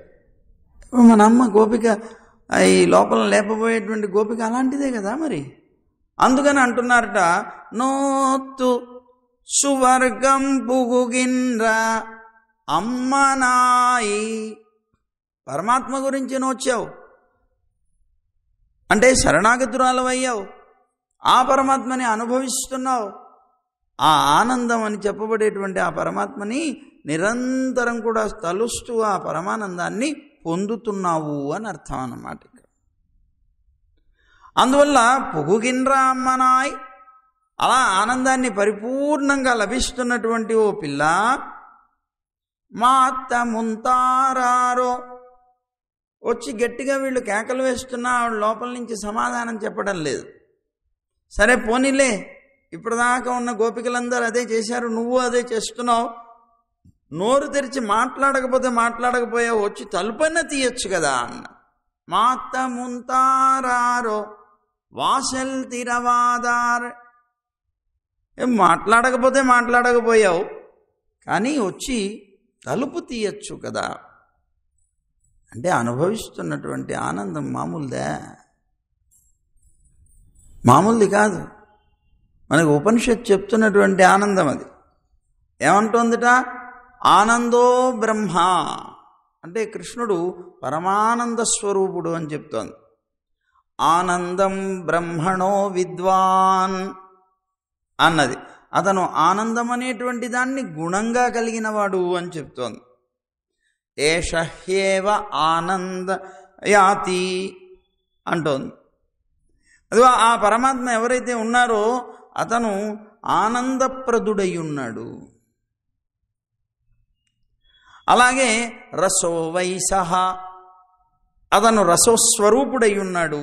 మన అమ్మ గోపిక, ఈ లోపల లేపబోయేటువంటి గోపిక అలాంటిదే కదా మరి. అందుకని అంటున్నారట, నోత్తు సువర్గం పుగుగిన్ర అమ్మనాయి. పరమాత్మ గురించి నోచావు అంటే శరణాగతురాలవయ్యావు, ఆ పరమాత్మని అనుభవిస్తున్నావు, ఆ ఆనందం అని చెప్పబడేటువంటి ఆ పరమాత్మని నిరంతరం కూడా తలుస్తూ ఆ పరమానందాన్ని పొందుతున్నావు అని అర్థం అన్నమాట. అందువల్ల పొగుగిన్రా అమ్మనాయ్, అలా ఆనందాన్ని పరిపూర్ణంగా లభిస్తున్నటువంటి ఓ పిల్ల, మా అత్త ముంతారారో. వచ్చి గట్టిగా వీళ్ళు కేకలు వేస్తున్నా ఆవిడ లోపల నుంచి సమాధానం చెప్పడం లేదు. సరే పోనీలే, ఇప్పటిదాకా ఉన్న గోపికలందరూ అదే చేశారు, నువ్వు అదే చేస్తున్నావు, నోరు తెరిచి మాట్లాడకపోయావు, వచ్చి తలుపన్న తీయచ్చు కదా అన్న. మా అత్త ముంతారారో వాసల్ తిరవాదార్. మాట్లాడకపోయావు కానీ వచ్చి తలుపు తీయచ్చు కదా. అంటే అనుభవిస్తున్నటువంటి ఆనందం మామూలుది కాదు. మనకు ఉపనిషత్తు చెప్తున్నటువంటి ఆనందం అది. ఏమంటోందిట? ఆనందో బ్రహ్మ అంటే కృష్ణుడు పరమానంద స్వరూపుడు అని చెప్తోంది. ఆనందం బ్రహ్మణో విద్వాన్ అన్నది. అతను ఆనందం అనేటువంటి దాన్ని గుణంగా కలిగినవాడు అని చెప్తోంది. ఏష హ్యేవ ఆనంద యాతి అంటోంది. అది ఆ పరమాత్మ ఎవరైతే ఉన్నారో అతను ఆనందప్రదుడై ఉన్నాడు. అలాగే రసో వైసహ, అతను రసోస్వరూపుడై ఉన్నాడు.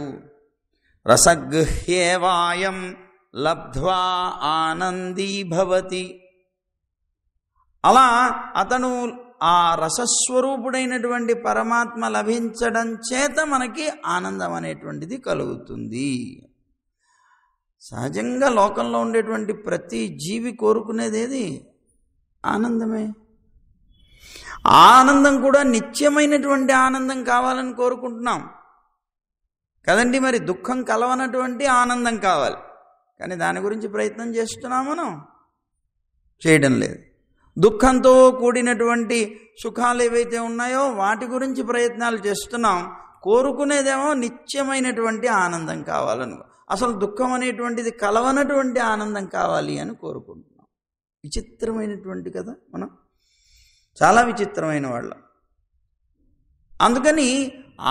రసగృహ్యేవాయం లబ్ధ్వా ఆనందీ భవతి. అలా అతను ఆ రసస్వరూపుడైనటువంటి పరమాత్మ లభించడం చేత మనకి ఆనందం అనేటువంటిది కలుగుతుంది. సహజంగా లోకంలో ఉండేటువంటి ప్రతి జీవి కోరుకునేది ఏది? ఆనందమే. ఆనందం కూడా నిత్యమైనటువంటి ఆనందం కావాలని కోరుకుంటున్నాం కదండి. మరి దుఃఖం కలవనటువంటి ఆనందం కావాలి, కానీ దాని గురించి ప్రయత్నం చేస్తున్నాం మనం? చేయడం లేదు. దుఃఖంతో కూడినటువంటి సుఖాలు ఏవైతే ఉన్నాయో వాటి గురించి ప్రయత్నాలు చేస్తున్నాం. కోరుకునేదేమో నిత్యమైనటువంటి ఆనందం కావాలను, అసలు దుఃఖం అనేటువంటిది కలవనటువంటి ఆనందం కావాలి అని కోరుకుంటున్నాం. విచిత్రమైనటువంటి కదా, మనం చాలా విచిత్రమైన వాళ్ళం. అందుకని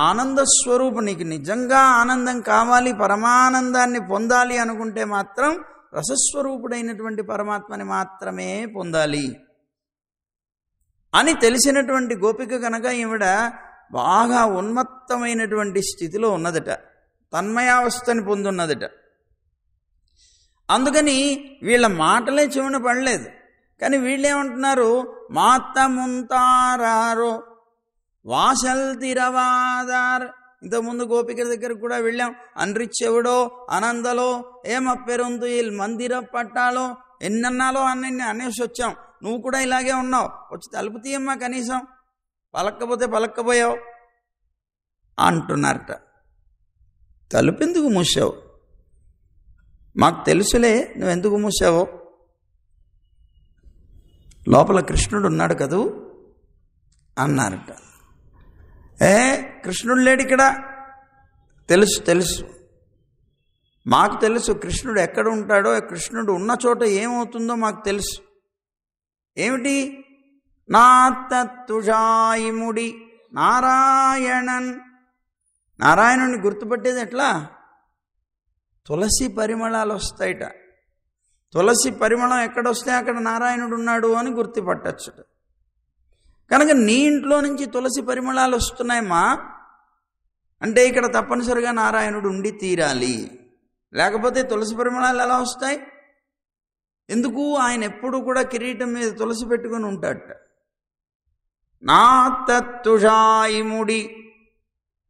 ఆనంద స్వరూపం, నీకు నిజంగా ఆనందం కావాలి, పరమానందాన్ని పొందాలి అనుకుంటే మాత్రం రసస్వరూపుడైనటువంటి పరమాత్మని మాత్రమే పొందాలి అని తెలిసినటువంటి గోపిక కనుక ఈవిడ బాగా ఉన్మత్తమైనటువంటి స్థితిలో ఉన్నదట, తన్మయావస్థని పొందున్నదట. అందుకని వీళ్ళ మాటలే చెవిన పడలేదు. కానీ వీళ్ళేమంటున్నారు? మాత్త ముంతారారో వాసల్ తిరవాదార్. ఇంతకుముందు గోపికల దగ్గరకు కూడా వెళ్ళాం. అన్రిచ్చెవుడో అనందలో ఏమప్పెరుందు ఈ మందిర పట్టాలో ఎన్నన్నాలో అన్నీ అనేసి వచ్చాం. నువ్వు కూడా ఇలాగే ఉన్నావు, వచ్చి తలుపు తీయమ్మా కనీసం, పలక్కపోతే పలక్కపోయావు అంటున్నారట. తలుపెందుకు మూసావు? మాకు తెలుసులే నువ్వెందుకు మూసావో, లోపల కృష్ణుడు ఉన్నాడు కదూ అన్నారట. కృష్ణుడు లేడు ఇక్కడ. తెలుసు తెలుసు, మాకు తెలుసు కృష్ణుడు ఎక్కడ ఉంటాడో, కృష్ణుడు ఉన్న చోట ఏమవుతుందో మాకు తెలుసు. ఏమిటి? నా తత్తుషాయిముడి నారాయణన్. నారాయణుని గుర్తుపట్టేది ఎట్లా? తులసి పరిమళాలు వస్తాయిట. తులసి పరిమళం ఎక్కడొస్తే అక్కడ నారాయణుడు ఉన్నాడు అని గుర్తుపట్టచ్చుట. కనుక నీ ఇంట్లో నుంచి తులసి పరిమళాలు వస్తున్నాయమ్మా అంటే ఇక్కడ తప్పనిసరిగా నారాయణుడు ఉండి తీరాలి. లేకపోతే తులసి పరిమళాలు ఎలా వస్తాయి? ఎందుకు? ఆయన ఎప్పుడు కూడా కిరీటం మీద తులసి పెట్టుకొని ఉంటాడట. నా తత్తుషాయిముడి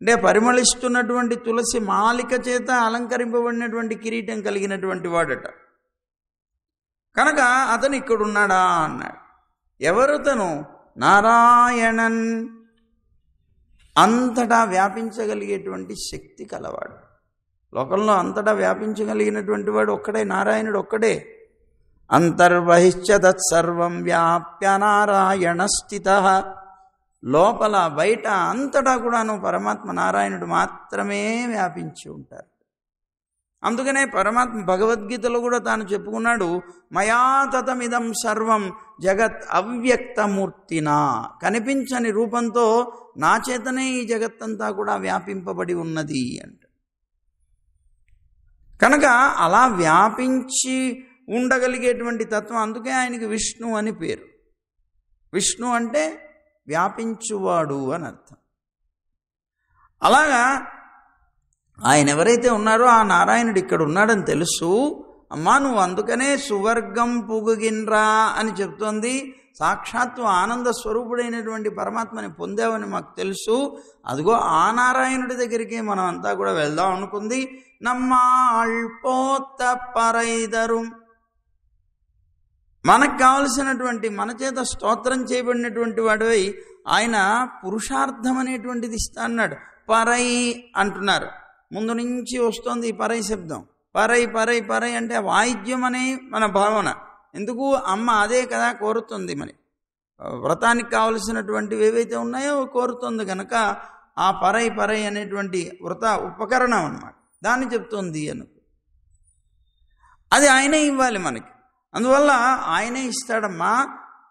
అంటే పరిమళిస్తున్నటువంటి తులసి మాలిక చేత అలంకరింపబడినటువంటి కిరీటం కలిగినటువంటి వాడట. కనుక అతను ఇక్కడున్నాడా అన్నాడు. ఎవరు తను? నారాయణన్, అంతటా వ్యాపించగలిగేటువంటి శక్తి కలవాడు. లోకంలో అంతటా వ్యాపించగలిగినటువంటి వాడు ఒక్కడే, నారాయణుడు ఒక్కడే. అంతర్బహిశ్చ తత్సర్వం వ్యాప్య నారాయణ స్థితః. లోపల బయట అంతటా కూడాను పరమాత్మ నారాయణుడు మాత్రమే వ్యాపించి ఉంటారు. అందుకనే పరమాత్మ భగవద్గీతలో కూడా తాను చెప్పుకున్నాడు, మయా తతమిదం సర్వం జగత్ అవ్యక్తమూర్తినా. కనిపించని రూపంతో నా చేతనే ఈ జగత్తంతా కూడా వ్యాపింపబడి ఉన్నది అంట. కనుక అలా వ్యాపించి ఉండగలిగేటువంటి తత్వం, అందుకే ఆయనకి విష్ణు అని పేరు. విష్ణు అంటే వ్యాపించువాడు అని అర్థం. అలాగా ఆయన ఎవరైతే ఉన్నారో ఆ నారాయణుడు ఇక్కడ ఉన్నాడని తెలుసు. అమ్మా నువ్వు అందుకనే సువర్గం పుగుగిన్రా అని చెప్తోంది. సాక్షాత్తు ఆనంద స్వరూపుడైనటువంటి పరమాత్మని పొందావని మాకు తెలుసు. అదిగో ఆ నారాయణుడి దగ్గరికి మనం అంతా కూడా వెళ్దాం అనుకుంది. నమ్మాళ్పోత పరైదరు, మనకు కావలసినటువంటి మన చేత స్తోత్రం చేయబడినటువంటి వాడివై ఆయన పురుషార్థం అనేటువంటిది ఇస్తా అన్నాడు. పరై అంటున్నారు, ముందు నుంచి వస్తుంది ఈ పరై శబ్దం. పరై పరై పరై అంటే వాయిద్యం అనే మన భావన. ఎందుకు? అమ్మ అదే కదా కోరుతుంది, మరి వ్రతానికి కావలసినటువంటివి ఏవైతే ఉన్నాయో కోరుతుంది కనుక ఆ పరై పరై అనేటువంటి వ్రత ఉపకరణం అన్నమాట, దాన్ని చెప్తుంది అను. అది ఆయనే ఇవ్వాలి మనకి. అందువల్ల ఆయనే ఇస్తాడమ్మా.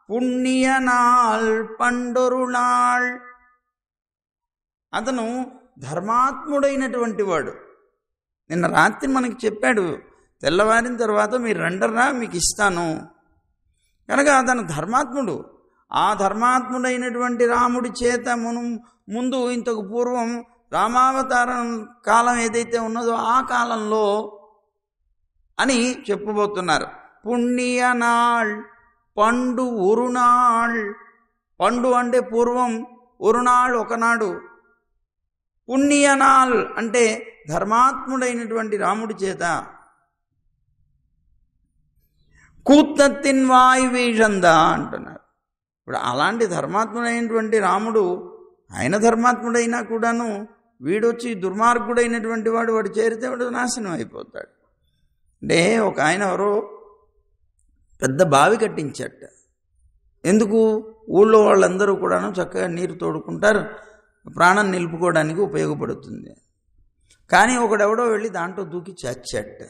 పుణ్యనాల్ పండొరునాళ్, అతను ధర్మాత్ముడైనటువంటి వాడు. నిన్న రాత్రి మనకి చెప్పాడు, తెల్లవారిన తర్వాత మీరు రండరా మీకు ఇస్తాను. కనుక అతను ధర్మాత్ముడు. ఆ ధర్మాత్ముడైనటువంటి రాముడి చేత ముందు ఇంతకు పూర్వం రామావతారం కాలం ఏదైతే ఉన్నదో ఆ కాలంలో అని చెప్పబోతున్నారు. పుణ్యనాళ్ పండు ఉరునాళ్. పండు అంటే పూర్వం, ఉరునాళ్ ఒకనాడు. పుణ్యనాళ్ అంటే ధర్మాత్ముడైనటువంటి రాముడి చేత. కూత్తత్తిన్ వాయు వీషంద అంటున్నారు. ఇప్పుడు అలాంటి ధర్మాత్ముడైనటువంటి రాముడు, ఆయన ధర్మాత్ముడైనా కూడాను వీడొచ్చి దుర్మార్గుడైనటువంటి వాడు చేరితే వాడు నాశనం అయిపోతాడు. అంటే ఒక ఆయన ఎవరో పెద్ద బావి కట్టించట. ఎందుకు? ఊళ్ళో వాళ్ళందరూ కూడాను చక్కగా నీరు తోడుకుంటారు, ప్రాణం నిలుపుకోవడానికి ఉపయోగపడుతుంది. కానీ ఒకడెవడో వెళ్ళి దాంట్లో దూకి చచ్చట.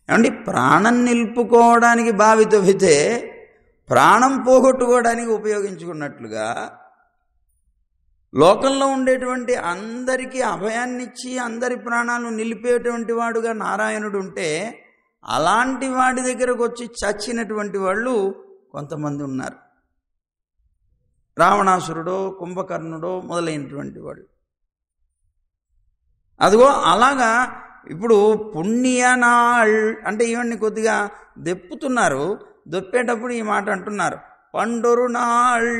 ఏమండి, ప్రాణం నిలుపుకోవడానికి బావి తవ్వితే ప్రాణం పోగొట్టుకోవడానికి ఉపయోగించుకున్నట్లుగా లోకంలో ఉండేటువంటి అందరికీ అభయాన్నిచ్చి అందరి ప్రాణాలు నిలిపేటువంటి వాడుగా నారాయణుడు ఉంటే, అలాంటి వాడి దగ్గరకు వచ్చి చచ్చినటువంటి వాళ్ళు కొంతమంది ఉన్నారు. రావణాసురుడో కుంభకర్ణుడో మొదలైనటువంటి వాళ్ళు. అదిగో అలాగా ఇప్పుడు పుణ్యనాళ్ అంటే ఇవన్నీ కొద్దిగా దెప్పుతున్నారు. దొప్పేటప్పుడు ఈ మాట అంటున్నారు, పండొరునాళ్.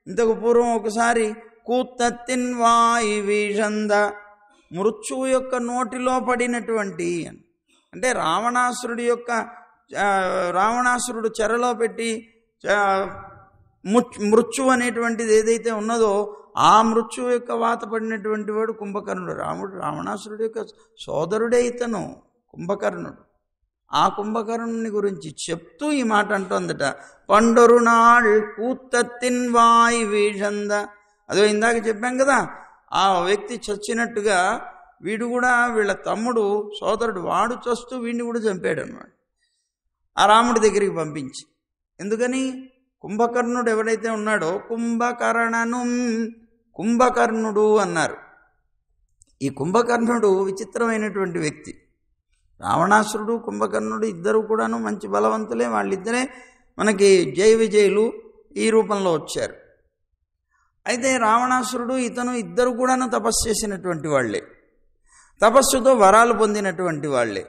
ఇంతకు పూర్వం ఒకసారి కూత్తత్తిన్ వాయు వీషంద, మృత్యువు యొక్క నోటిలో పడినటువంటి, అంటే రావణాసురుడి యొక్క రావణాసురుడు చెరలో పెట్టి మృత్యు అనేటువంటిది ఏదైతే ఉన్నదో ఆ మృత్యువు యొక్క వాత పడినటువంటి వాడు కుంభకర్ణుడు. రావణాసురుడు యొక్క సోదరుడే ఇతను కుంభకర్ణుడు. ఆ కుంభకర్ణుని గురించి చెప్తూ ఈ మాట అంటోందట, పండొరు నాள் కూత్తత్తిన్ వాయ్ వీషంద. అదో ఇందాక చెప్పాం కదా, ఆ వ్యక్తి చచ్చినట్టుగా వీడు కూడా వీళ్ళ తమ్ముడు సోదరుడు వాడు చస్తూ వీడిని కూడా చంపాడు అన్నమాట ఆ రాముడి దగ్గరికి పంపించి. ఎందుకని? కుంభకర్ణుడు ఎవడైతే ఉన్నాడో కుంభకర్ణను కుంభకర్ణుడు అన్నారు. ఈ కుంభకర్ణుడు విచిత్రమైనటువంటి వ్యక్తి. రావణాసురుడు కుంభకర్ణుడు ఇద్దరు కూడాను మంచి బలవంతులే. వాళ్ళిద్దరే మనకి జయ విజయులు ఈ రూపంలో వచ్చారు. అయితే రావణాసురుడు ఇతను ఇద్దరు కూడాను తపస్సు చేసినటువంటి వాళ్ళే, తపస్సుతో వరాలు పొందినటువంటి వాళ్ళే.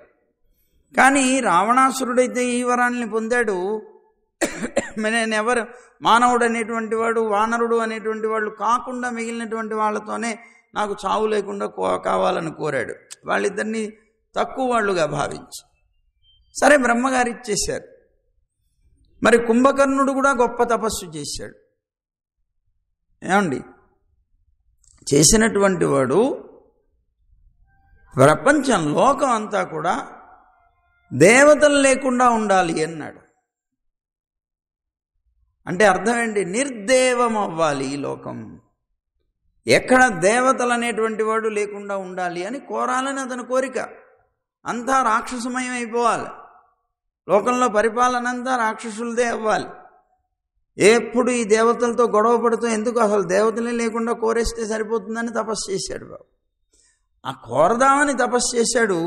కానీ రావణాసురుడైతే ఈ వరాల్ని పొందాడు. నేనెవరు మానవుడు అనేటువంటి వాడు, వానరుడు అనేటువంటి వాళ్ళు కాకుండా మిగిలినటువంటి వాళ్ళతోనే నాకు చావు లేకుండా కావాలని కోరాడు. వాళ్ళిద్దరినీ తక్కువ వాళ్ళుగా భావించి సరే బ్రహ్మగారు ఇచ్చేశారు. మరి కుంభకర్ణుడు కూడా గొప్ప తపస్సు చేశాడు. ఏమండి, చేసినటువంటి వాడు ప్రపంచం లోకం అంతా కూడా దేవతలు లేకుండా ఉండాలి అన్నాడు. అంటే అర్థం ఏంటి? నిర్దేవం అవ్వాలి ఈ లోకం, ఎక్కడ దేవతలు అనేటువంటి వాడు లేకుండా ఉండాలి అని కోరాలని అతని కోరిక. అంతా రాక్షసమయం అయిపోవాలి, లోకంలో పరిపాలన అంతా రాక్షసులదే అవ్వాలి. ఎప్పుడు ఈ దేవతలతో గొడవ పడుతూ ఎందుకు, అసలు దేవతలే లేకుండా కోరేస్తే సరిపోతుందని తపస్సు చేశాడు బాబు. ఆ కోరదామని తపస్సు చేశాడు.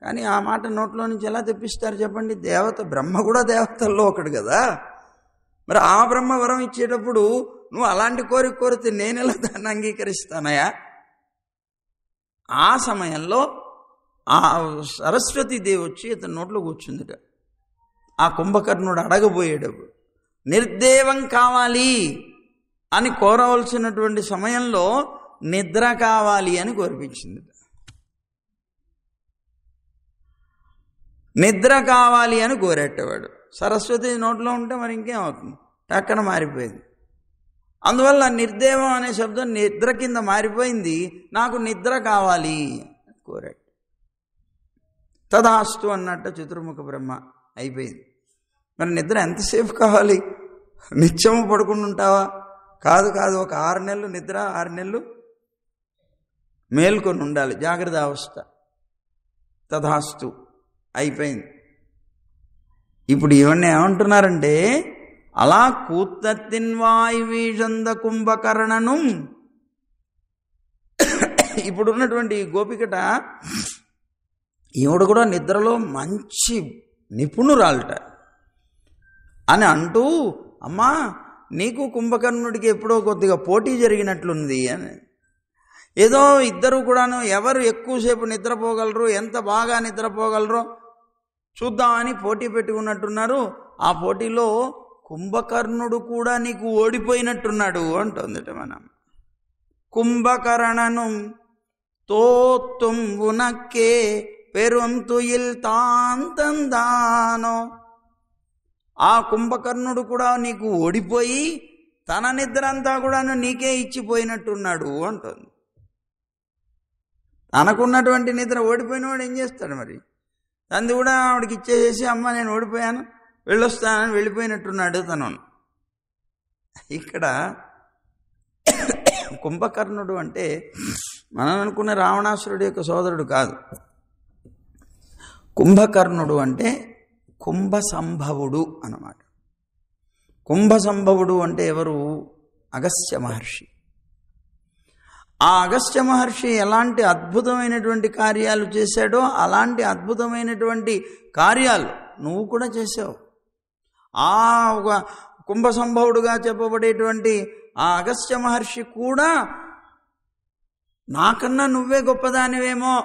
కానీ ఆ మాట నోట్లో నుంచి ఎలా తెప్పిస్తారు చెప్పండి? దేవత బ్రహ్మ కూడా దేవతల్లో ఒకడు కదా. మరి ఆ బ్రహ్మ వరం ఇచ్చేటప్పుడు నువ్వు అలాంటి కోరిక కోరితే నేనెలా దాన్ని అంగీకరిస్తానయా? ఆ సమయంలో ఆ సరస్వతీదేవి వచ్చి అతని నోట్లో కూర్చుందిట. ఆ కుంభకర్ణుడు అడగబోయేటప్పుడు నిర్దేవం కావాలి అని కోరవలసినటువంటి సమయంలో నిద్ర కావాలి అని కోరిపించింది. నిద్ర కావాలి అని కోరేటవాడు. సరస్వతి నోట్లో ఉంటే మరి ఇంకేమవుతుంది? టక్కన మారిపోయింది. అందువల్ల నిర్దేవం అనే శబ్దం నిద్ర కింద మారిపోయింది. నాకు నిద్ర కావాలి కోరాడు. తదాస్తు అన్నట్టు చతుర్ముఖ బ్రహ్మ అయిపోయింది. మరి నిద్ర ఎంతసేపు కావాలి? నిత్యము పడుకుని ఉంటావా? కాదు కాదు, ఒక 6 నెలలు నిద్ర, 6 నెలలు మేల్కొని ఉండాలి, జాగ్రత్త అవస్థ. తదాస్తు అయిపోయింది. ఇప్పుడు ఇవన్నీ ఏమంటున్నారంటే, అలా కూత్తత్తిన్వాయ్ వీషంద కుంభకర్ణను. ఇప్పుడున్నటువంటి గోపికట ఈవిడ కూడా నిద్రలో మంచి నిపుణురాలట అని అంటూ, అమ్మా నీకు కుంభకర్ణుడికి ఎప్పుడో కొద్దిగా పోటీ జరిగినట్లుంది అని. ఏదో ఇద్దరు కూడాను ఎవరు ఎక్కువసేపు నిద్రపోగలరు, ఎంత బాగా నిద్రపోగలరో చూద్దామని పోటీ పెట్టుకున్నట్టున్నారు. ఆ పోటీలో కుంభకర్ణుడు కూడా నీకు ఓడిపోయినట్టున్నాడు అంటుందట మనం. కుంభకర్ణను తోత్తుం ఉనక్కే పెరుంతుయిల్ తాంతందానో. ఆ కుంభకర్ణుడు కూడా నీకు ఓడిపోయి తన నిద్ర అంతా కూడా నీకే ఇచ్చిపోయినట్టున్నాడు అంటుంది. తనకున్నటువంటి నిద్ర ఓడిపోయినవాడు ఏం చేస్తాడు మరి? తనది కూడా ఆవిడకి ఇచ్చేసేసి, అమ్మ నేను ఓడిపోయాను వెళ్ళొస్తానని వెళ్ళిపోయినట్టున్నాడు తను. ఇక్కడ కుంభకర్ణుడు అంటే మనం అనుకున్న రావణాసురుడి యొక్క సోదరుడు కాదు. కుంభకర్ణుడు అంటే కుంభ సంభవుడు అన్నమాట. కుంభ సంభవుడు అంటే ఎవరు? అగస్త్య మహర్షి. ఆ అగస్త్య మహర్షి ఎలాంటి అద్భుతమైనటువంటి కార్యాలు చేశాడో అలాంటి అద్భుతమైనటువంటి కార్యాలు నువ్వు కూడా చేసావు. ఆ ఒక కుంభ సంభవుడుగా చెప్పబడేటువంటి ఆ అగస్త్య మహర్షి కూడా నాకన్నా నువ్వే గొప్పదానివేమో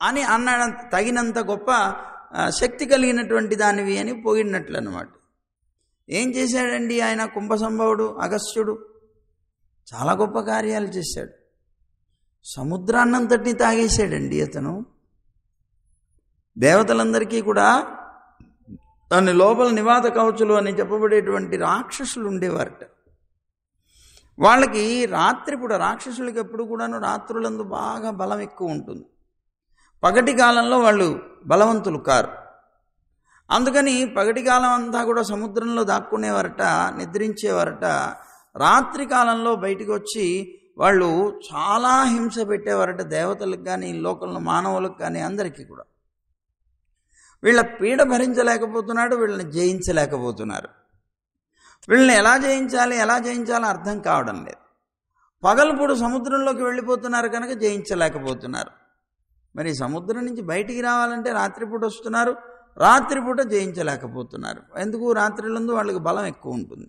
అని అన్నాడు. తగినంత గొప్ప శక్తి కలిగినటువంటి దానివి అని పోయినట్లు అన్నమాట. ఏం చేశాడండి ఆయన కుంభ సంభవుడు అగస్త్యుడు? చాలా గొప్ప కార్యాలు చేశాడు. సముద్రాన్నంతటిని తాగేశాడండి అతను. దేవతలందరికీ కూడా దాని లోపల నివాత కవచులు అని చెప్పబడేటువంటి రాక్షసులు ఉండేవారట. వాళ్ళకి రాత్రిపూట, రాక్షసులకి ఎప్పుడు కూడాను రాత్రులందు బాగా బలం ఎక్కువ ఉంటుంది. పగటి కాలంలో వాళ్ళు బలవంతులు కారు. అందుకని పగటి కాలం అంతా కూడా సముద్రంలో దాక్కునేవారట, నిద్రించేవారట. రాత్రి కాలంలో బయటికి వచ్చి వాళ్ళు చాలా హింస పెట్టేవారట, దేవతలకు కానీ లోకంలో మానవులకు కానీ అందరికీ కూడా. వీళ్ళ పీడ భరించలేకపోతున్నాడు, వీళ్ళని జయించలేకపోతున్నారు. వీళ్ళని ఎలా జయించాలో అర్థం కావడం లేదు. పగలుపూట సముద్రంలోకి వెళ్ళిపోతున్నారు కనుక జయించలేకపోతున్నారు. మరి సముద్రం నుంచి బయటికి రావాలంటే రాత్రిపూట వస్తున్నారు, రాత్రిపూట జయించలేకపోతున్నారు. ఎందుకు? రాత్రిలందు వాళ్ళకి బలం ఎక్కువ ఉంటుంది.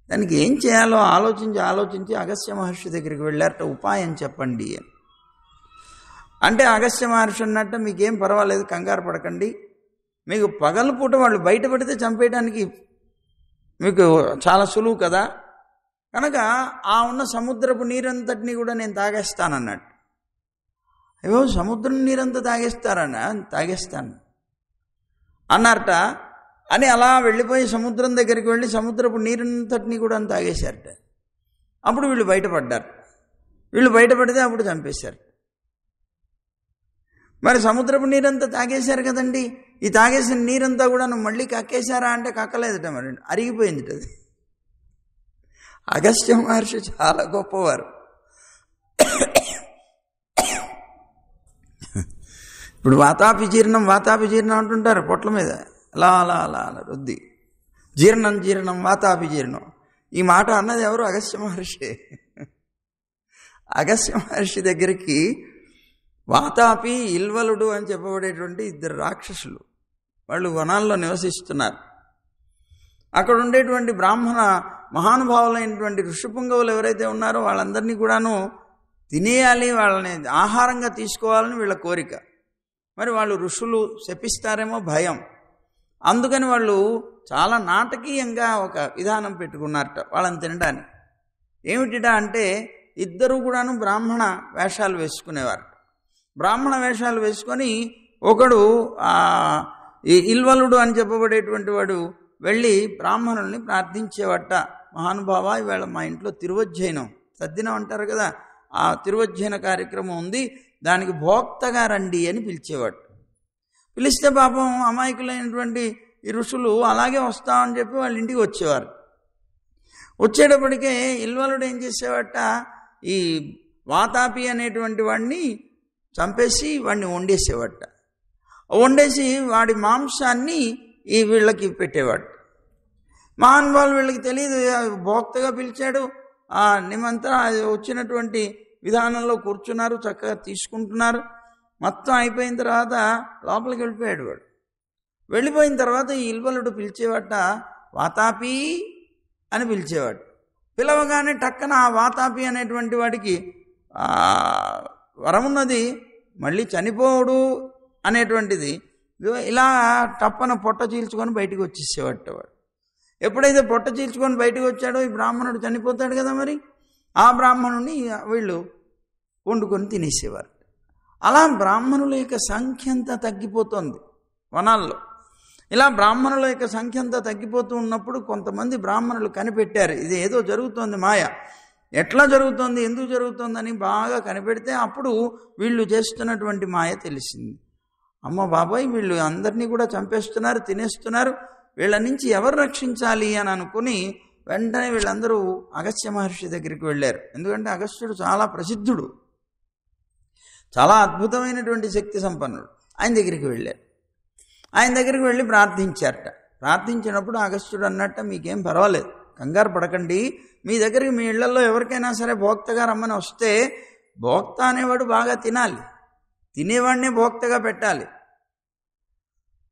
దానికి ఏం చేయాలో ఆలోచించి అగస్త్య మహర్షి దగ్గరికి వెళ్ళారట, ఉపాయం చెప్పండి అని. అంటే అగస్త్య మహర్షి అన్నట్ట, మీకేం పర్వాలేదు, కంగారు పడకండి, మీకు పగలుపూట వాళ్ళు బయటపడితే చంపేయడానికి మీకు చాలా సులువు కదా, కనుక ఆ ఉన్న సముద్రపు నీరంతటినీ కూడా నేను తాగేస్తానన్నట్టు. అయ్యో, సముద్రం నీరంతా తాగేస్తాను అన్నారట. అని అలా వెళ్ళిపోయి సముద్రం దగ్గరికి వెళ్ళి సముద్రపు నీరంతటినీ కూడా తాగేశారట. అప్పుడు వీళ్ళు బయటపడ్డారు. వీళ్ళు బయటపడితే అప్పుడు చంపేశారు. మరి సముద్రపు నీరంతా తాగేశారు కదండి, ఈ తాగేసిన నీరంతా కూడా నువ్వు మళ్ళీ కక్కేశారా అంటే కక్కలేదట, మరి అరిగిపోయింది అది. అగస్త్య మహర్షి చాలా గొప్పవారు. ఇప్పుడు వాతాపి జీర్ణం అంటుంటారు పొట్ల మీద, అలా అలా అలా అలా రుద్ది జీర్ణం వాతాపి జీర్ణం. ఈ మాట అన్నది ఎవరు? అగస్త్య మహర్షి. అగస్త్య మహర్షి దగ్గరికి వాతాపి, ఇల్వలుడు అని చెప్పబడేటువంటి ఇద్దరు రాక్షసులు, వాళ్ళు వనాల్లో నివసిస్తున్నారు. అక్కడ ఉండేటువంటి బ్రాహ్మణ మహానుభావులైనటువంటి ఋషిపుంగవులు ఎవరైతే ఉన్నారో వాళ్ళందరినీ కూడాను తినేయాలి, వాళ్ళని ఆహారంగా తీసుకోవాలని వీళ్ళ కోరిక. మరి వాళ్ళు ఋషులు శపిస్తారేమో భయం. అందుకని వాళ్ళు చాలా నాటకీయంగా ఒక విధానం పెట్టుకున్నారట వాళ్ళని తినడానికి. ఏమిటిటా అంటే, ఇద్దరు కూడాను బ్రాహ్మణ వేషాలు వేసుకునేవారు. బ్రాహ్మణ వేషాలు వేసుకొని ఒకడు ఈ ఇల్వలుడు అని చెప్పబడేటువంటి వాడు వెళ్ళి బ్రాహ్మణుల్ని ప్రార్థించేవాట. మహానుభావ, ఇవాళ మా ఇంట్లో తిరువజ్జయనం, తద్దినం అంటారు కదా, ఆ తిరువజ్జయన కార్యక్రమం ఉంది, దానికి భోక్తగా రండి అని పిలిచేవాడు. పిలిస్తే పాపం అమాయకులైనటువంటి ఈ ఋషులు అలాగే వస్తామని చెప్పి వాళ్ళ ఇంటికి వచ్చేవారు. వచ్చేటప్పటికే ఇల్వలుడు ఏం చేసేవాట, ఈ వాతాపి అనేటువంటి వాడిని చంపేసి వాడిని వండేసేవాట. వండేసి వాడి మాంసాన్ని ఈ వీళ్ళకి పెట్టేవాడు. మహానుభావులు వీళ్ళకి తెలియదు, భోక్తగా పిలిచాడు, నిమంతా వచ్చినటువంటి విధానంలో కూర్చున్నారు, చక్కగా తీసుకుంటున్నారు. మొత్తం అయిపోయిన తర్వాత లోపలికి వెళ్ళిపోయాడు వాడు. వెళ్ళిపోయిన తర్వాత ఈ ఇల్వలుడు పిలిచేవాట, వాతాపి అని పిలిచేవాడు. పిలవగానే టక్కన ఆ వాతాపి అనేటువంటి వాడికి వరమున్నది, మళ్ళీ చనిపోడు అనేటువంటిది ఇలా టప్పన పొట్ట చీల్చుకొని బయటికి వచ్చేసేవాట వాడు. ఎప్పుడైతే పొట్ట చీల్చుకొని బయటకు వచ్చాడో ఈ బ్రాహ్మణుడు చనిపోతాడు కదా, మరి ఆ బ్రాహ్మణుని వీళ్ళు వండుకొని తినేసేవారు. అలా బ్రాహ్మణుల యొక్క సంఖ్య అంతా తగ్గిపోతుంది వనాల్లో. ఇలా బ్రాహ్మణుల యొక్క సంఖ్య అంతా తగ్గిపోతూ ఉన్నప్పుడు కొంతమంది బ్రాహ్మణులు కనిపెట్టారు, ఇది ఏదో జరుగుతోంది మాయ, ఎట్లా జరుగుతోంది, ఎందుకు జరుగుతోందని బాగా కనిపెడితే అప్పుడు వీళ్ళు చేస్తున్నటువంటి మాయ తెలిసింది. అమ్మ బాబాయ్, వీళ్ళు అందరినీ కూడా చంపేస్తున్నారు, తినేస్తున్నారు, వీళ్ళ నుంచి ఎవరు రక్షించాలి అని అనుకుని వెంటనే వీళ్ళందరూ అగస్త్య మహర్షి దగ్గరికి వెళ్ళారు. ఎందుకంటే అగస్త్యుడు చాలా ప్రసిద్ధుడు, చాలా అద్భుతమైనటువంటి శక్తి సంపన్నుడు. ఆయన దగ్గరికి వెళ్ళారు. ఆయన దగ్గరికి వెళ్ళి ప్రార్థించారట. ప్రార్థించినప్పుడు అగస్త్యుడు అన్నట్ట, మీకేం పర్వాలేదు, కంగారు పడకండి, మీ దగ్గరికి మీ ఇళ్లలో ఎవరికైనా సరే భోక్తగా రమ్మని వస్తే భోక్త అనేవాడు బాగా తినాలి, తినేవాడినే భోక్తగా పెట్టాలి.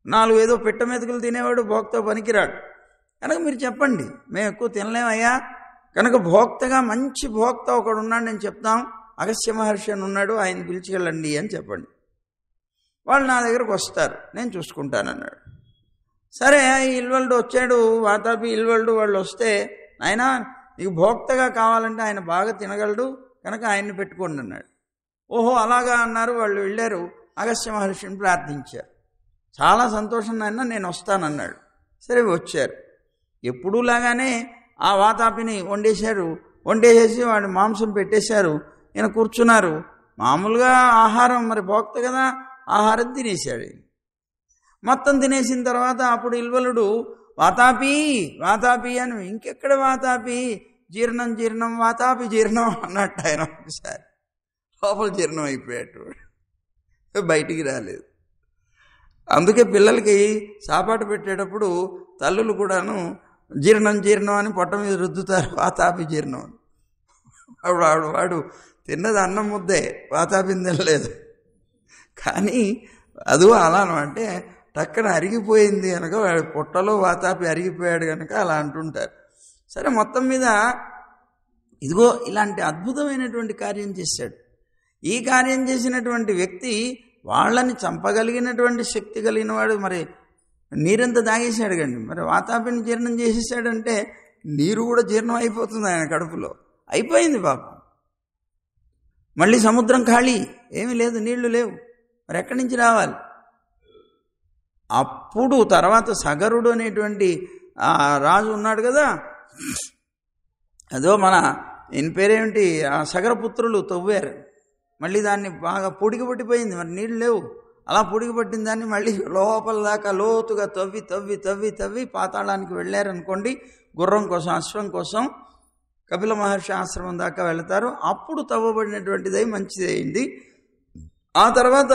4 ఏదో పిట్ట మెతుకులు తినేవాడు భోక్త పనికిరాడు. కనుక మీరు చెప్పండి, మేము ఎక్కువ తినలేమయ్యా, కనుక భోక్తగా మంచి భోక్త ఒకడు ఉన్నాడు, నేను చెప్తాం, అగస్త్య మహర్షి అని ఉన్నాడు, ఆయన పిలిచికెళ్ళండి అని చెప్పండి. వాళ్ళు నా దగ్గరకు వస్తారు, నేను చూసుకుంటానన్నాడు. సరే, ఇల్వలుడు వచ్చాడు, వాతాపి ఇల్వలుడు వాళ్ళు వస్తే, ఆయన నీకు భోక్తగా కావాలంటే ఆయన బాగా తినగలడు కనుక ఆయన్ని పెట్టుకోండి అన్నాడు. ఓహో అలాగా అన్నారు. వాళ్ళు వెళ్ళారు, అగస్త్య మహర్షిని ప్రార్థించారు. చాలా సంతోషం నాయన, నేను వస్తానన్నాడు. సరే వచ్చారు. ఎప్పుడూలాగానే ఆ వాతాపిని వండేసేసి వాడి మాంసం పెట్టేశారు. ఈయన కూర్చున్నారు. మామూలుగా ఆహారం మరి భోక్త కదా, ఆహారం తినేశాడు. మొత్తం తినేసిన తర్వాత అప్పుడు ఇల్వలుడు వాతాపి వాతాపి అని, ఇంకెక్కడ వాతాపి, జీర్ణం జీర్ణం వాతాపి జీర్ణం అన్నట్టు ఆయన ఒకసారి లోపల జీర్ణం అయిపోయాడు, బయటికి రాలేదు. అందుకే పిల్లలకి సాపాటు పెట్టేటప్పుడు తల్లులు కూడాను జీర్ణం జీర్ణం అని పొట్ట మీద రుద్దుతారు, వాతాపి జీర్ణం అని. వాడు తిన్నది అన్నం ముద్దే, వాతాపిని తినలేదు. కానీ అది అలా అంటే టక్కన అరిగిపోయింది కనుక, వాడి పొట్టలో వాతాపి అరిగిపోయాడు కనుక అలా అంటుంటారు. సరే, మొత్తం మీద ఇదిగో ఇలాంటి అద్భుతమైనటువంటి కార్యం చేశాడు. ఈ కార్యం చేసినటువంటి వ్యక్తి వాళ్ళని చంపగలిగినటువంటి శక్తి కలిగిన వాడు. మరి నీరంతా తాగేశాడు కండి, మరి వాతాపిని జీర్ణం చేసేసాడంటే నీరు కూడా జీర్ణం అయిపోతుంది ఆయన కడుపులో. అయిపోయింది పాపం. మళ్ళీ సముద్రం ఖాళీ, ఏమీ లేదు, నీళ్లు లేవు. మరి ఎక్కడి నుంచి రావాలి? అప్పుడు తర్వాత సగరుడు అనేటువంటి రాజు ఉన్నాడు కదా, అదో మన ఈయన పేరేమిటి, ఆ సగరపుత్రులు తవ్వారు. మళ్ళీ దాన్ని బాగా పొడిగి పట్టిపోయింది, మరి నీళ్ళు లేవు. అలా పొడిగి పట్టిన దాన్ని మళ్ళీ లోపల దాకా లోతుగా తవ్వి తవ్వి తవ్వి తవ్వి పాతాళానికి వెళ్ళారనుకోండి. గుర్రం కోసం, అశ్వం కోసం కపిల మహర్షి ఆశ్రమం దాకా వెళతారు. అప్పుడు తవ్వబడినటువంటిది మంచిది అయింది. ఆ తర్వాత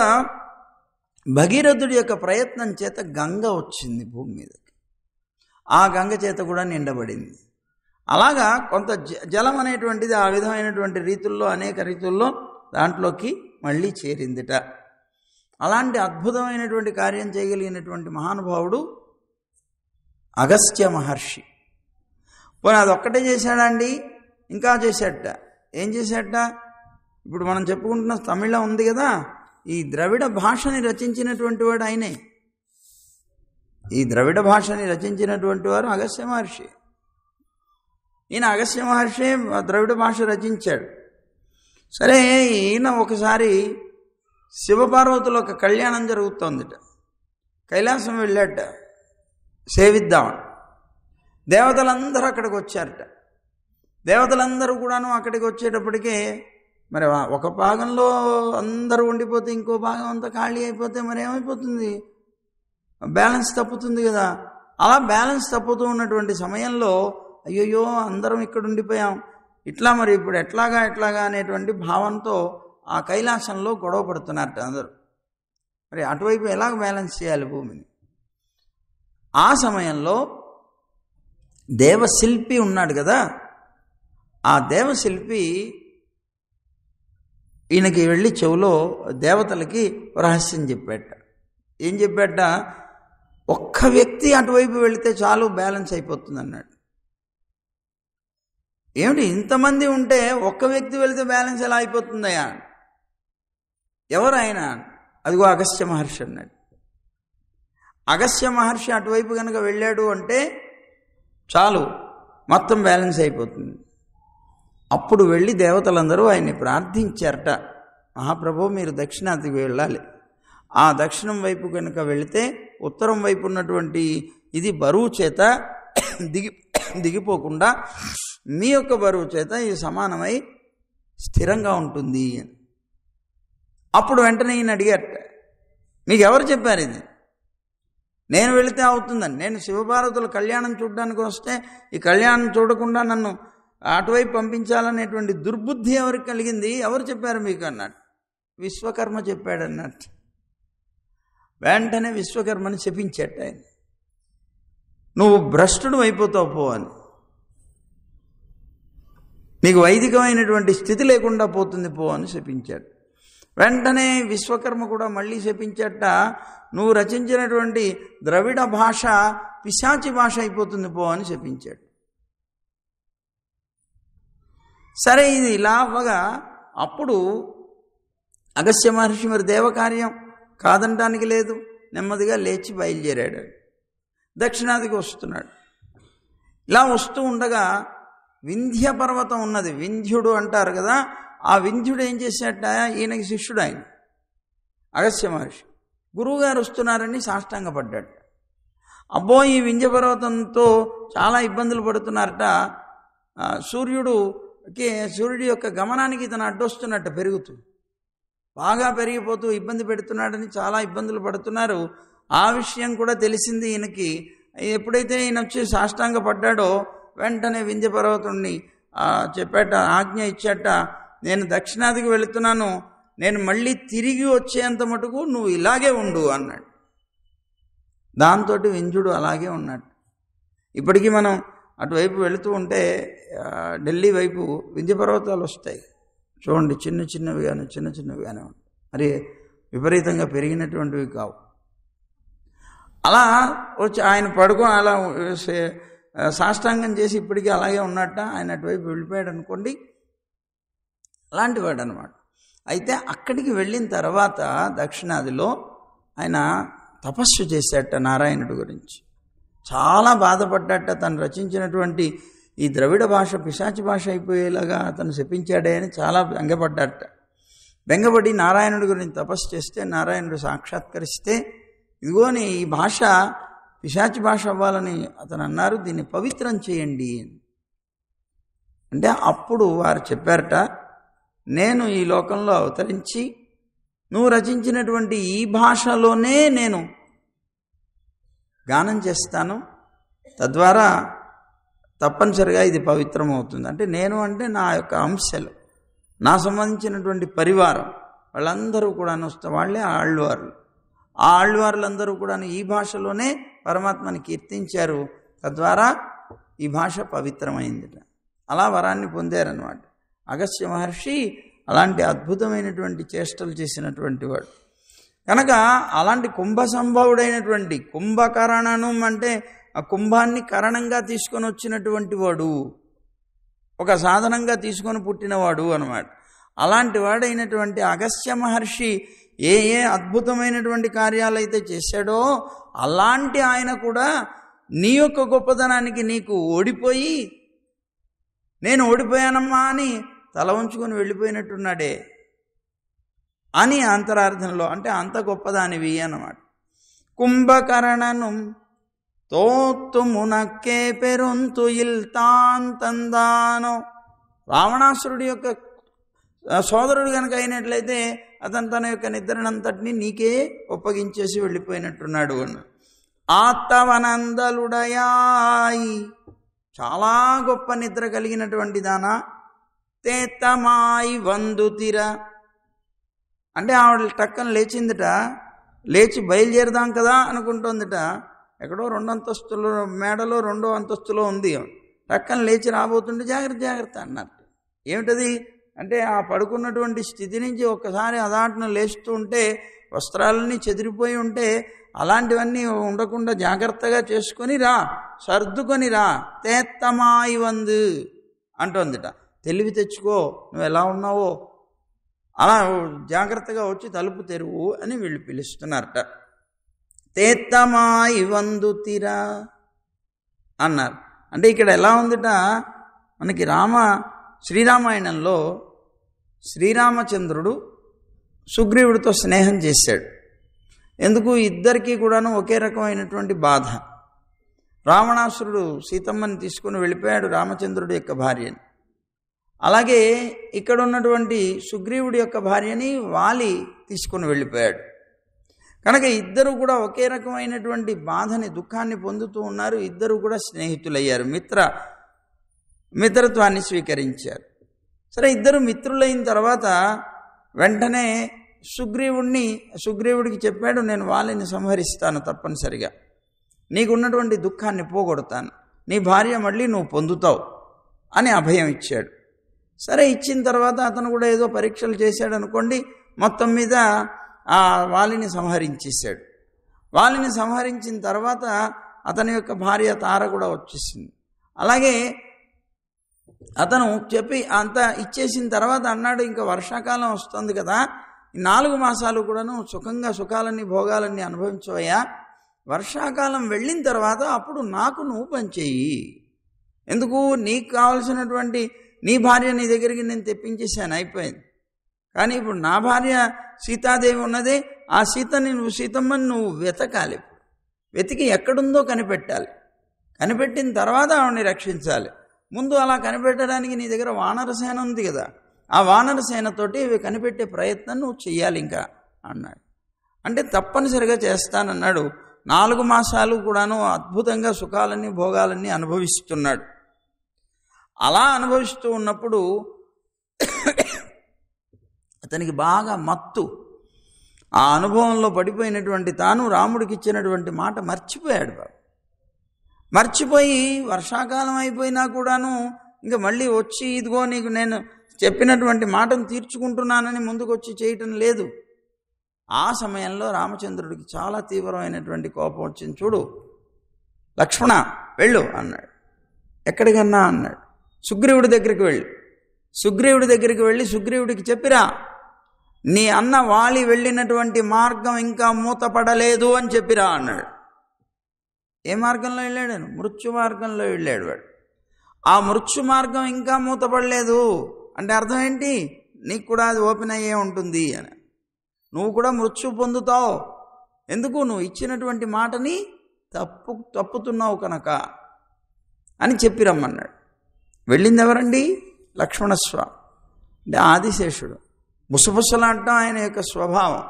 భగీరథుడి యొక్క ప్రయత్నం చేత గంగ వచ్చింది భూమి మీదకి. ఆ గంగ చేత కూడా నిండబడింది. అలాగా కొంత జలం అనేటువంటిది ఆ విధమైనటువంటి రీతుల్లో, అనేక రీతుల్లో దాంట్లోకి మళ్ళీ చేరిందిట. అలాంటి అద్భుతమైనటువంటి కార్యం చేయగలిగినటువంటి మహానుభావుడు అగస్త్య మహర్షి. పోనీ అదొక్కటే చేశాడండి, ఇంకా చేశాడట. ఏం చేశాడట? ఇప్పుడు మనం చెప్పుకుంటున్న తమిళం ఉంది కదా, ఈ ద్రవిడ భాషని రచించినటువంటి వాడు ఆయనే. ఈ ద్రవిడ భాషని రచించినటువంటి వారు అగస్త్య మహర్షి. ఈయన అగస్త్య మహర్షి ద్రవిడ భాష రచించాడు. సరే, ఈయన ఒకసారి శివపార్వతులు ఒక కళ్యాణం జరుగుతోందిట. కైలాసం వెళ్ళాట సేవిద్దామని. దేవతలందరూ అక్కడికి వచ్చారట. దేవతలందరూ కూడాను అక్కడికి వచ్చేటప్పటికే మరి ఒక భాగంలో అందరూ ఉండిపోతే ఇంకో భాగం అంతా ఖాళీ అయిపోతే మరి ఏమైపోతుంది? బ్యాలెన్స్ తప్పుతుంది కదా. అలా బ్యాలెన్స్ తప్పుతూ ఉన్నటువంటి సమయంలో అయ్యయ్యో అందరం ఇక్కడ ఉండిపోయాం, ఇట్లా మరి ఇప్పుడు ఎట్లాగా అనేటువంటి భావంతో ఆ కైలాసంలో గొడవ పడుతున్నారట అందరూ. మరి అటువైపు ఎలాగ బ్యాలెన్స్ చేయాలి భూమిని? ఆ సమయంలో దేవశిల్పి ఉన్నాడు కదా, ఆ దేవశిల్పి ఈయనకి వెళ్ళి చెవులో దేవతలకి రహస్యం చెప్పాట. ఏం చెప్పాట? ఒక్క వ్యక్తి అటువైపు వెళితే చాలు, బ్యాలెన్స్ అయిపోతుంది అన్నాడు. ఏమిటి, ఇంతమంది ఉంటే ఒక్క వ్యక్తి వెళితే బ్యాలెన్స్ ఎలా అయిపోతుందయ్యా? ఎవరు ఆయన? అదిగో అగస్త్య మహర్షి అన్నాడు. అగస్త్య మహర్షి అటువైపు కనుక వెళ్ళాడు అంటే చాలు, మొత్తం బ్యాలెన్స్ అయిపోతుంది. అప్పుడు వెళ్ళి దేవతలందరూ ఆయన్ని ప్రార్థించారట, మహాప్రభు మీరు దక్షిణాదికి వెళ్ళాలి. ఆ దక్షిణం వైపు కనుక వెళితే ఉత్తరం వైపు ఉన్నటువంటి ఇది బరువు చేత దిగిపోకుండా మీ యొక్క బరువు చేత ఇది సమానమై స్థిరంగా ఉంటుంది అని. అప్పుడు వెంటనే ఈయన అడిగారట, మీకు ఎవరు చెప్పారు ఇది? నేను వెళితే అవుతుందని. నేను శివపార్వతుల కళ్యాణం చూడడానికి వస్తే ఈ కళ్యాణం చూడకుండా నన్ను అటువైపు పంపించాలనేటువంటి దుర్బుద్ధి ఎవరికి కలిగింది? ఎవరు చెప్పారు మీకు అన్నాడు. విశ్వకర్మ చెప్పాడు అన్నట్టు. వెంటనే విశ్వకర్మని శపించాట ఆయన, నువ్వు భ్రష్టుడు అయిపోతావు పో అని, నీకు వైదికమైనటువంటి స్థితి లేకుండా పోతుంది పో అని శపించాడు. వెంటనే విశ్వకర్మ కూడా మళ్ళీ శపించట, నువ్వు రచించినటువంటి ద్రవిడ భాష పిశాచి భాష అయిపోతుంది పో అని శపించాడు. సరే, ఇది ఇలా అవ్వగా అప్పుడు అగస్త్య మహర్షి మరి దేవకార్యం కాదనడానికి లేదు, నెమ్మదిగా లేచి బయలుదేరాడు. దక్షిణాదికి వస్తున్నాడు. ఇలా వస్తూ ఉండగా వింధ్య పర్వతం ఉన్నది, వింధ్యుడు అంటారు కదా, ఆ వింధ్యుడు ఏం చేశాట? ఈయనకి శిష్యుడు ఆయన అగస్త్య మహర్షి. గురువుగారు వస్తున్నారని సాష్టాంగపడ్డాడు. అబ్బో ఈ వింధ్య పర్వతంతో చాలా ఇబ్బందులు పడుతున్నారట. సూర్యుడి యొక్క గమనానికి ఇతను అడ్డొస్తున్నట్ట, బాగా పెరిగిపోతూ ఇబ్బంది పెడుతున్నాడని చాలా ఇబ్బందులు పడుతున్నారు. ఆ విషయం కూడా తెలిసింది ఈయనకి. ఎప్పుడైతే ఈయన వచ్చి సాష్టాంగపడ్డాడో వెంటనే వింధ్య పర్వతుణ్ణి చెప్పాట, ఆజ్ఞ ఇచ్చాట, నేను దక్షిణాదికి వెళుతున్నాను, నేను మళ్ళీ తిరిగి వచ్చేంత మటుకు నువ్వు ఇలాగే ఉండు అన్నాడు. దాంతో వింధ్యుడు అలాగే ఉన్నాడు. ఇప్పటికీ మనం అటువైపు వెళుతూ ఉంటే ఢిల్లీ వైపు వింధ్య పర్వతాలు వస్తాయి చూడండి, చిన్న చిన్నవిగానే ఉంటాయి, మరి విపరీతంగా పెరిగినటువంటివి కావు. అలా వచ్చి ఆయన అలా సాష్టాంగం చేసి ఇప్పటికీ అలాగే ఉన్నట్ట. ఆయన అటువైపు వెళ్ళిపోయాడు అనుకోండి, అలాంటి వాడు అనమాట. అయితే అక్కడికి వెళ్ళిన తర్వాత దక్షిణాదిలో ఆయన తపస్సు చేశాట నారాయణుడి గురించి. చాలా బాధపడ్డట. తను రచించినటువంటి ఈ ద్రవిడ భాష పిశాచి భాష అయిపోయేలాగా అతను శపించాడే అని చాలా బెంగపడ్డట. బెంగపడి నారాయణుడి గురించి తపస్సు చేస్తే నారాయణుడు సాక్షాత్కరిస్తే, ఇదిగోని ఈ భాష పిశాచి భాష అవ్వాలని అతను అన్నారు, దీన్ని పవిత్రం చేయండి అంటే అప్పుడు వారు చెప్పారట, నేను ఈ లోకంలో అవతరించి నువ్వు రచించినటువంటి ఈ భాషలోనే నేను గానం చేస్తాను, తద్వారా తప్పనిసరిగా ఇది పవిత్రం అవుతుంది. అంటే నేను అంటే నా యొక్క అంశాలు, నా సంబంధించినటువంటి పరివారం వాళ్ళందరూ కూడా వాళ్ళే ఆళ్వార్లు. ఆ ఆళ్వార్లందరూ కూడా ఈ భాషలోనే పరమాత్మని కీర్తించారు, తద్వారా ఈ భాష పవిత్రమైందిట. అలా వరాన్ని పొందారన్నమాట. అగస్త్య మహర్షి అలాంటి అద్భుతమైనటువంటి చేష్టలు చేసినటువంటి వాడు కనుక అలాంటి కుంభ సంభవుడైనటువంటి కుంభకరణం అంటే ఆ కుంభాన్ని కరణంగా తీసుకొని వచ్చినటువంటి వాడు, ఒక సాధనంగా తీసుకొని పుట్టినవాడు అన్నమాట. అలాంటి వాడైనటువంటి అగస్త్య మహర్షి ఏ అద్భుతమైనటువంటి కార్యాలు అయితే చేశాడో అలాంటి ఆయన కూడా నీ యొక్క గొప్పతనానికి నీకు ఓడిపోయి నేను ఓడిపోయానమ్మా అని తల ఉంచుకొని వెళ్ళిపోయినట్టున్నాడే అని అంతరార్థంలో, అంటే అంత గొప్పదానివి అన్నమాట. కుంభకరణను తోత్తుమునక్కే పెరుంతు ఇల్తాంతందానో, రావణాసురుడి యొక్క సోదరుడు కనుక అయినట్లయితే అతను తన యొక్క నిద్రనంతటినీ నీకే ఒప్పగించేసి వెళ్ళిపోయినట్టున్నాడు అన్న. ఆత్తవనందలుడయాయి, చాలా గొప్ప నిద్ర కలిగినటువంటి దానా, తేతమాయి వందుతిర అంటే ఆవిడ టక్కన లేచిందిట, లేచి బయలుదేరదాం కదా అనుకుంటోందిట. ఎక్కడో 2 అంతస్తులు మేడలో 2వ అంతస్తులో ఉంది. టక్కన లేచి రాబోతుంటే జాగ్రత్త అన్నట్టు. ఏమిటది అంటే ఆ పడుకున్నటువంటి స్థితి నుంచి ఒక్కసారి అదాటను లేస్తూ ఉంటే వస్త్రాలన్నీ చెదిరిపోయి ఉంటే అలాంటివన్నీ ఉండకుండా జాగ్రత్తగా చేసుకొని రా, సర్దుకొని రా, తేత్తమాయి వందు అంటోందిట. తెలివి తెచ్చుకో, నువ్వు ఎలా ఉన్నావో అలా జాగ్రత్తగా వచ్చి తలుపు తెరువు అని వీళ్ళు పిలుస్తున్నారట. తేత్తమాయి వందు తీరా అన్నారు. అంటే ఇక్కడ ఎలా ఉందిట, మనకి శ్రీరామాయణంలో శ్రీరామచంద్రుడు సుగ్రీవుడితో స్నేహం చేశాడు. ఎందుకు? ఇద్దరికీ కూడాను ఒకే రకమైనటువంటి బాధ. రావణాసురుడు సీతమ్మని తీసుకుని వెళ్ళిపోయాడు, రామచంద్రుడి యొక్క భార్యని. అలాగే ఇక్కడ ఉన్నటువంటి సుగ్రీవుడి యొక్క భార్యని వాలి తీసుకుని వెళ్ళిపోయాడు. కనుక ఇద్దరు కూడా ఒకే రకమైనటువంటి బాధని, దుఃఖాన్ని పొందుతూ ఉన్నారు. ఇద్దరు కూడా స్నేహితులయ్యారు, మిత్రత్వాన్ని స్వీకరించారు. సరే, ఇద్దరు మిత్రులైన తర్వాత వెంటనే సుగ్రీవుడికి చెప్పాడు, నేను వాలిని సంహరిస్తాను, తప్పనిసరిగా నీకున్నటువంటి దుఃఖాన్ని పోగొడతాను, నీ భార్య మళ్ళీ నువ్వు పొందుతావు అని అభయం ఇచ్చాడు. సరే, ఇచ్చిన తర్వాత అతను కూడా ఏదో పరీక్షలు చేశాడు అనుకోండి, మొత్తం మీద ఆ వాలిని సంహరించేశాడు. వాలిని సంహరించిన తర్వాత అతని యొక్క భార్య తార కూడా వచ్చేసింది. అలాగే అతను చెప్పి అంతా ఇచ్చేసిన తర్వాత అన్నాడు, ఇంకా వర్షాకాలం వస్తుంది కదా, 4 మాసాలు కూడాను సుఖాలన్నీ భోగాలన్నీ అనుభవించవయ్యా, వర్షాకాలం వెళ్ళిన తర్వాత అప్పుడు నాకు నువ్వు పనిచేయి. ఎందుకు? నీకు కావలసినటువంటి నీ భార్య నీ దగ్గరికి నేను తెప్పించేశాను, అయిపోయింది. కానీ ఇప్పుడు నా భార్య సీతాదేవి ఉన్నదే, ఆ సీతమ్మని నువ్వు వెతకాలి. వెతికి ఎక్కడుందో కనిపెట్టాలి. కనిపెట్టిన తర్వాత ఆవిడని రక్షించాలి. ముందు అలా కనిపెట్టడానికి నీ దగ్గర వానరసేన ఉంది కదా, ఆ వానరసేనతోటి ఇవి కనిపెట్టే ప్రయత్నం నువ్వు చెయ్యాలి ఇంకా అన్నాడు. అంటే తప్పనిసరిగా చేస్తానన్నాడు. 4 మాసాలు కూడాను అద్భుతంగా సుఖాలన్నీ భోగాలన్నీ అనుభవిస్తున్నాడు. అలా అనుభవిస్తూ ఉన్నప్పుడు అతనికి బాగా మత్తు. ఆ అనుభవంలో పడిపోయినటువంటి తాను రాముడికి ఇచ్చినటువంటి మాట మర్చిపోయాడు బాబు. మర్చిపోయి వర్షాకాలం అయిపోయినా కూడాను ఇంకా మళ్ళీ వచ్చి ఇదిగో నీకు నేను చెప్పినటువంటి మాటను తీర్చుకుంటున్నానని ముందుకు వచ్చి చేయటం లేదు. ఆ సమయంలో రామచంద్రుడికి చాలా తీవ్రమైనటువంటి కోపం వచ్చింది. చూడు లక్ష్మణ వెళ్ళు అన్నాడు. ఎక్కడికన్నా అన్నాడు. సుగ్రీవుడి దగ్గరికి వెళ్ళు. సుగ్రీవుడి దగ్గరికి వెళ్ళి సుగ్రీవుడికి చెప్పిరా, నీ అన్న వాలి వెళ్ళినటువంటి మార్గం ఇంకా మూతపడలేదు అని చెప్పిరా అన్నాడు. ఏ మార్గంలో వెళ్ళాడు? మృత్యు మార్గంలో వెళ్ళాడు వాడు. ఆ మృత్యు మార్గం ఇంకా మూతపడలేదు అంటే అర్థం ఏంటి? నీకు కూడా అది ఓపెన్ అయ్యే ఉంటుంది అని. నువ్వు కూడా మృత్యు పొందుతావు. ఎందుకు? నువ్వు ఇచ్చినటువంటి మాటని తప్పుతున్నావు కనుక అని చెప్పి రమ్మన్నాడు. వెళ్ళింది ఎవరండి? లక్ష్మణస్వామి అంటే ఆదిశేషుడు. బుసబుసలాడటం ఆయన యొక్క స్వభావం.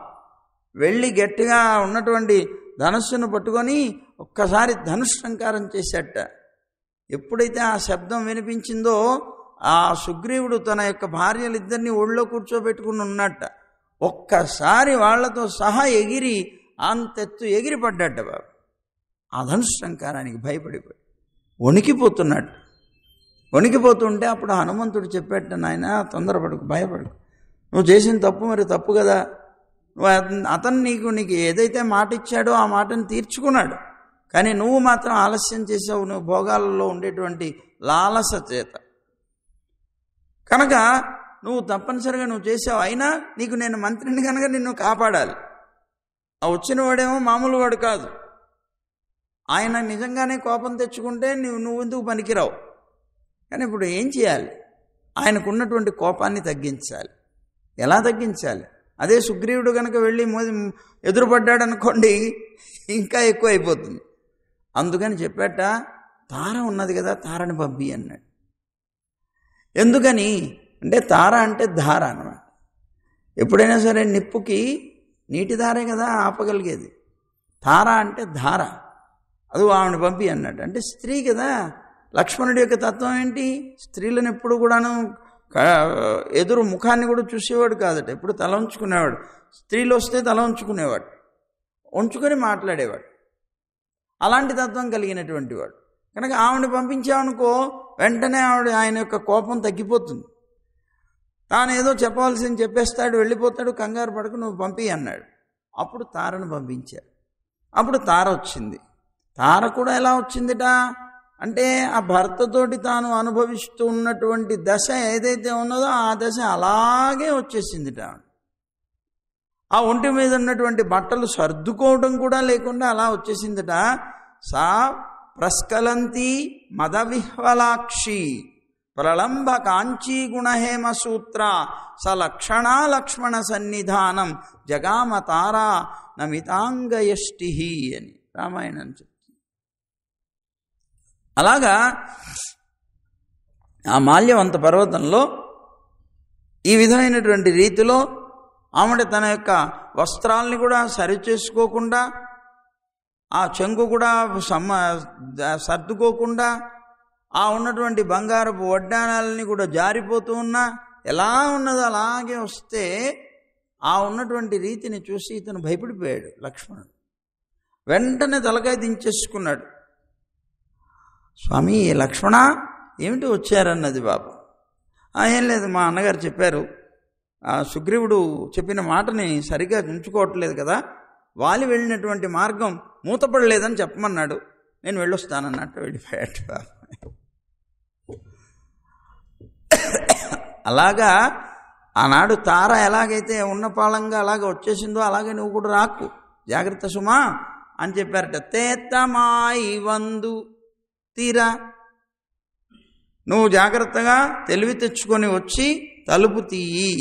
వెళ్ళి గట్టిగా ఉన్నటువంటి ధనుస్సును పట్టుకొని ఒక్కసారి ధనుష్ఠంకారం చేశాట. ఎప్పుడైతే ఆ శబ్దం వినిపించిందో ఆ సుగ్రీవుడు తన యొక్క భార్యలిద్దరినీ ఒళ్ళో కూర్చోబెట్టుకుని ఉన్నట్ట. ఒక్కసారి వాళ్లతో సహా ఎగిరి అంతెత్తు ఎగిరిపడ్డట బాబు. ఆ ధనుష్ఠంకారానికి భయపడిపోయి వణికిపోతున్నట్టు. వణికిపోతుంటే అప్పుడు హనుమంతుడు చెప్పేట, నాయన తొందరపడుకు, భయపడుకు, నువ్వు చేసిన తప్పు మరి తప్పు కదా. నువ్వు అతను నీకు ఏదైతే మాట ఇచ్చాడో ఆ మాటను తీర్చుకున్నాడు. కానీ నువ్వు మాత్రం ఆలస్యం చేసావు. నువ్వు భోగాలలో ఉండేటువంటి లాలస చేత కనుక నువ్వు తప్పనిసరిగా నువ్వు చేసావు. అయినా నీకు నేను మంత్రిని కనుక నిన్ను కాపాడాలి. ఆ వచ్చిన వాడేమో మామూలు వాడు కాదు. ఆయన నిజంగానే కోపం తెచ్చుకుంటే నువ్వు ఎందుకు పనికిరావు. కానీ ఇప్పుడు ఏం చేయాలి? ఆయనకున్నటువంటి కోపాన్ని తగ్గించాలి. ఎలా తగ్గించాలి? అదే సుగ్రీవుడు కనుక వెళ్ళి ఎదురుపడ్డాడు అనుకోండి, ఇంకా ఎక్కువ అయిపోతుంది. అందుకని చెప్పేట, తార ఉన్నది కదా, తారని పంపి అన్నాడు. ఎందుకని అంటే తార అంటే ధార అన్నమాట. ఎప్పుడైనా సరే నిప్పుకి నీటి ధారే కదా ఆపగలిగేది. తార అంటే ధార. అది ఆవిడ పంపి అన్నాడు. అంటే స్త్రీ కదా. లక్ష్మణుడి యొక్క తత్వం ఏంటి? స్త్రీలను ఎప్పుడు కూడాను ఎదురు ముఖాన్ని కూడా చూసేవాడు కాదట. ఎప్పుడు తల ఉంచుకునేవాడు. స్త్రీలు వస్తే తల ఉంచుకునేవాడు, ఉంచుకొని మాట్లాడేవాడు. అలాంటి తత్వం కలిగినటువంటి వాడు కనుక ఆవిడని పంపించావనుకో వెంటనే ఆయన యొక్క కోపం తగ్గిపోతుంది. తాను ఏదో చెప్పవలసింది చెప్పేస్తాడు, వెళ్ళిపోతాడు. కంగారు పడకు, నువ్వు పంపి అన్నాడు. అప్పుడు తారను పంపించారు. అప్పుడు తార వచ్చింది. తార కూడా ఎలా వచ్చిందిట అంటే ఆ భర్తతోటి తాను అనుభవిస్తూ ఉన్నటువంటి దశ ఏదైతే ఉన్నదో ఆ దశ అలాగే వచ్చేసిందిట. ఆ ఒంటి మీద ఉన్నటువంటి బట్టలు సర్దుకోవడం కూడా లేకుండా అలా వచ్చేసిందిట. సా ప్రస్కలంతి మదవిహ్వలాక్షి ప్రళంబ కాంచీ గుణహేమ సూత్ర సలక్షణా లక్ష్మణ సన్నిధానం జగామ తారా నమితాంగయష్టి అని రామాయణం చెప్తుంది. అలాగా ఆ మాల్యవంత పర్వతంలో ఈ విధమైనటువంటి రీతిలో ఆమె తన యొక్క వస్త్రాల్ని కూడా సరిచేసుకోకుండా, ఆ చెంగు కూడా సర్దుకోకుండా, ఆ ఉన్నటువంటి బంగారపు వడ్డానాలని కూడా జారిపోతూ ఉన్నా ఎలా ఉన్నదో అలాగే వస్తే ఆ ఉన్నటువంటి రీతిని చూసి ఇతను భయపడిపోయాడు లక్ష్మణుడు. వెంటనే తలకాయ దించేసుకున్నాడు. స్వామి లక్ష్మణ ఏమిటి వచ్చారన్నది బాబు. ఏం లేదు, మా అన్నగారు చెప్పారు, ఆ సుగ్రీవుడు చెప్పిన మాటని సరిగా ఉంచుకోవట్లేదు కదా, వాలి వెళ్ళినటువంటి మార్గం మూతపడలేదని చెప్పమన్నాడు, నేను వెళ్ళొస్తానన్నట్టు వెళ్ళిపోయాడు బాబు. అలాగా ఆనాడు తార ఎలాగైతే ఉన్నపాళంగా అలాగ వచ్చేసిందో అలాగే నువ్వు కూడా రాకు, జాగ్రత్త సుమా అని చెప్పారట. తేతమాయి వందు తీరా, నువ్వు జాగ్రత్తగా తెలివి తెచ్చుకొని వచ్చి తలుపు తీయి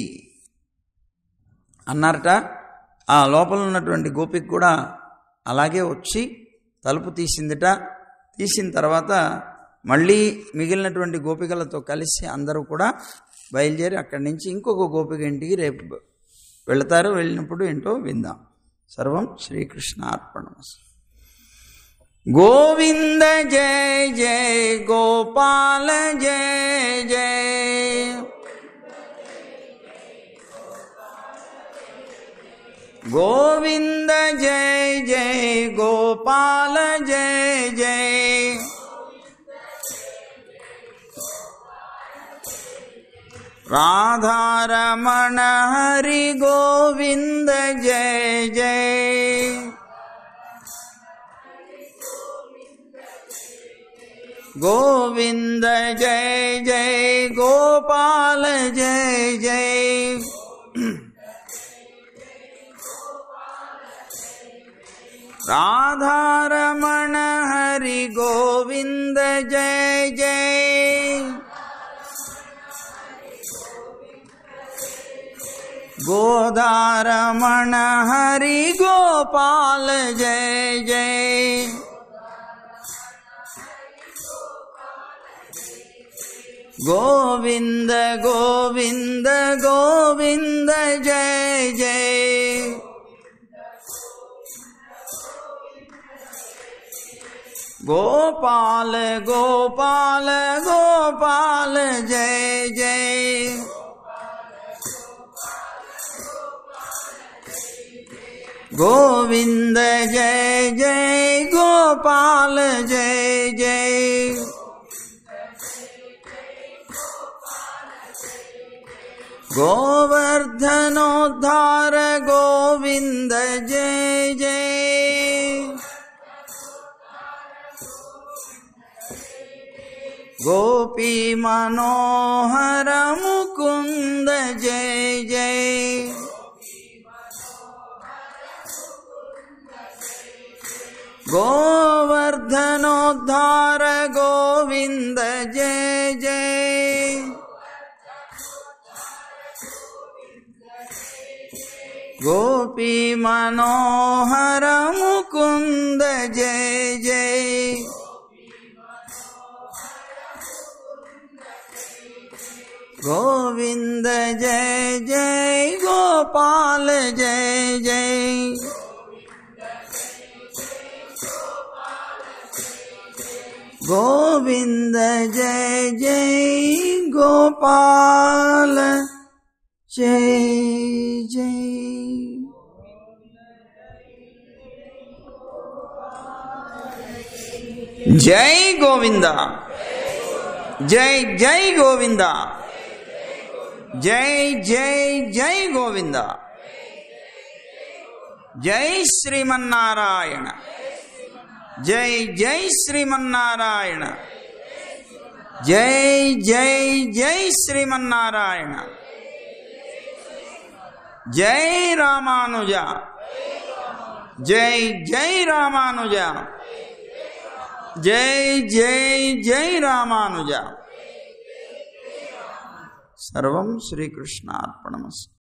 అన్నారట. ఆ లోపల ఉన్నటువంటి గోపిక కూడా అలాగే వచ్చి తలుపు తీసిందిట. తీసిన తర్వాత మళ్ళీ మిగిలినటువంటి గోపికలతో కలిసి అందరూ కూడా బయలుదేరి అక్కడి నుంచి ఇంకొక గోపిక ఇంటికి రేపు వెళతారు. వెళ్ళినప్పుడు ఏంటో విందాం. సర్వం శ్రీకృష్ణార్పణమస్తు. గోవింద జయ జయ గోపాల జయ జయ. గోవింద జయ జయ గోపాల జయ జయ. రాధారమణ హరి గోవింద జయ జయ. గోవింద జయ జయ గోపాల జయ జయ. రాధారమణ హరి గోవింద జయ జయ. గోదారమణ హరి గోపాల జయ జయ. గోవింద గోవింద గోవింద జయ జయ. గోపాల గోపాల గోపాల జయ జయ. గోవింద జయ జయ గోపాల జయ జయ. గోవర్ధనోద్ధార గోవింద జయ జయ. గోపీ మనోహర ముకుంద జయ జయ. గోవర్ధనోద్ధార గోవింద జయ జయ. గోపీ మనోహర ముకుంద జయ జయ. గోవింద జయ జయ గోపాల జయ జయ. గోవింద జయ జయ గోపాల జయ జయ. జై గోవింద జై జై గోవింద జై జై జై గోవింద. జై శ్రీమన్నారాయణ జై జై శ్రీమన్నారాయణ జై జై జై శ్రీమన్నారాయణ. జై రామానుజ జై జై రామానుజ జై జై జై రామానుజ. సర్వం శ్రీకృష్ణార్పణమస్తు.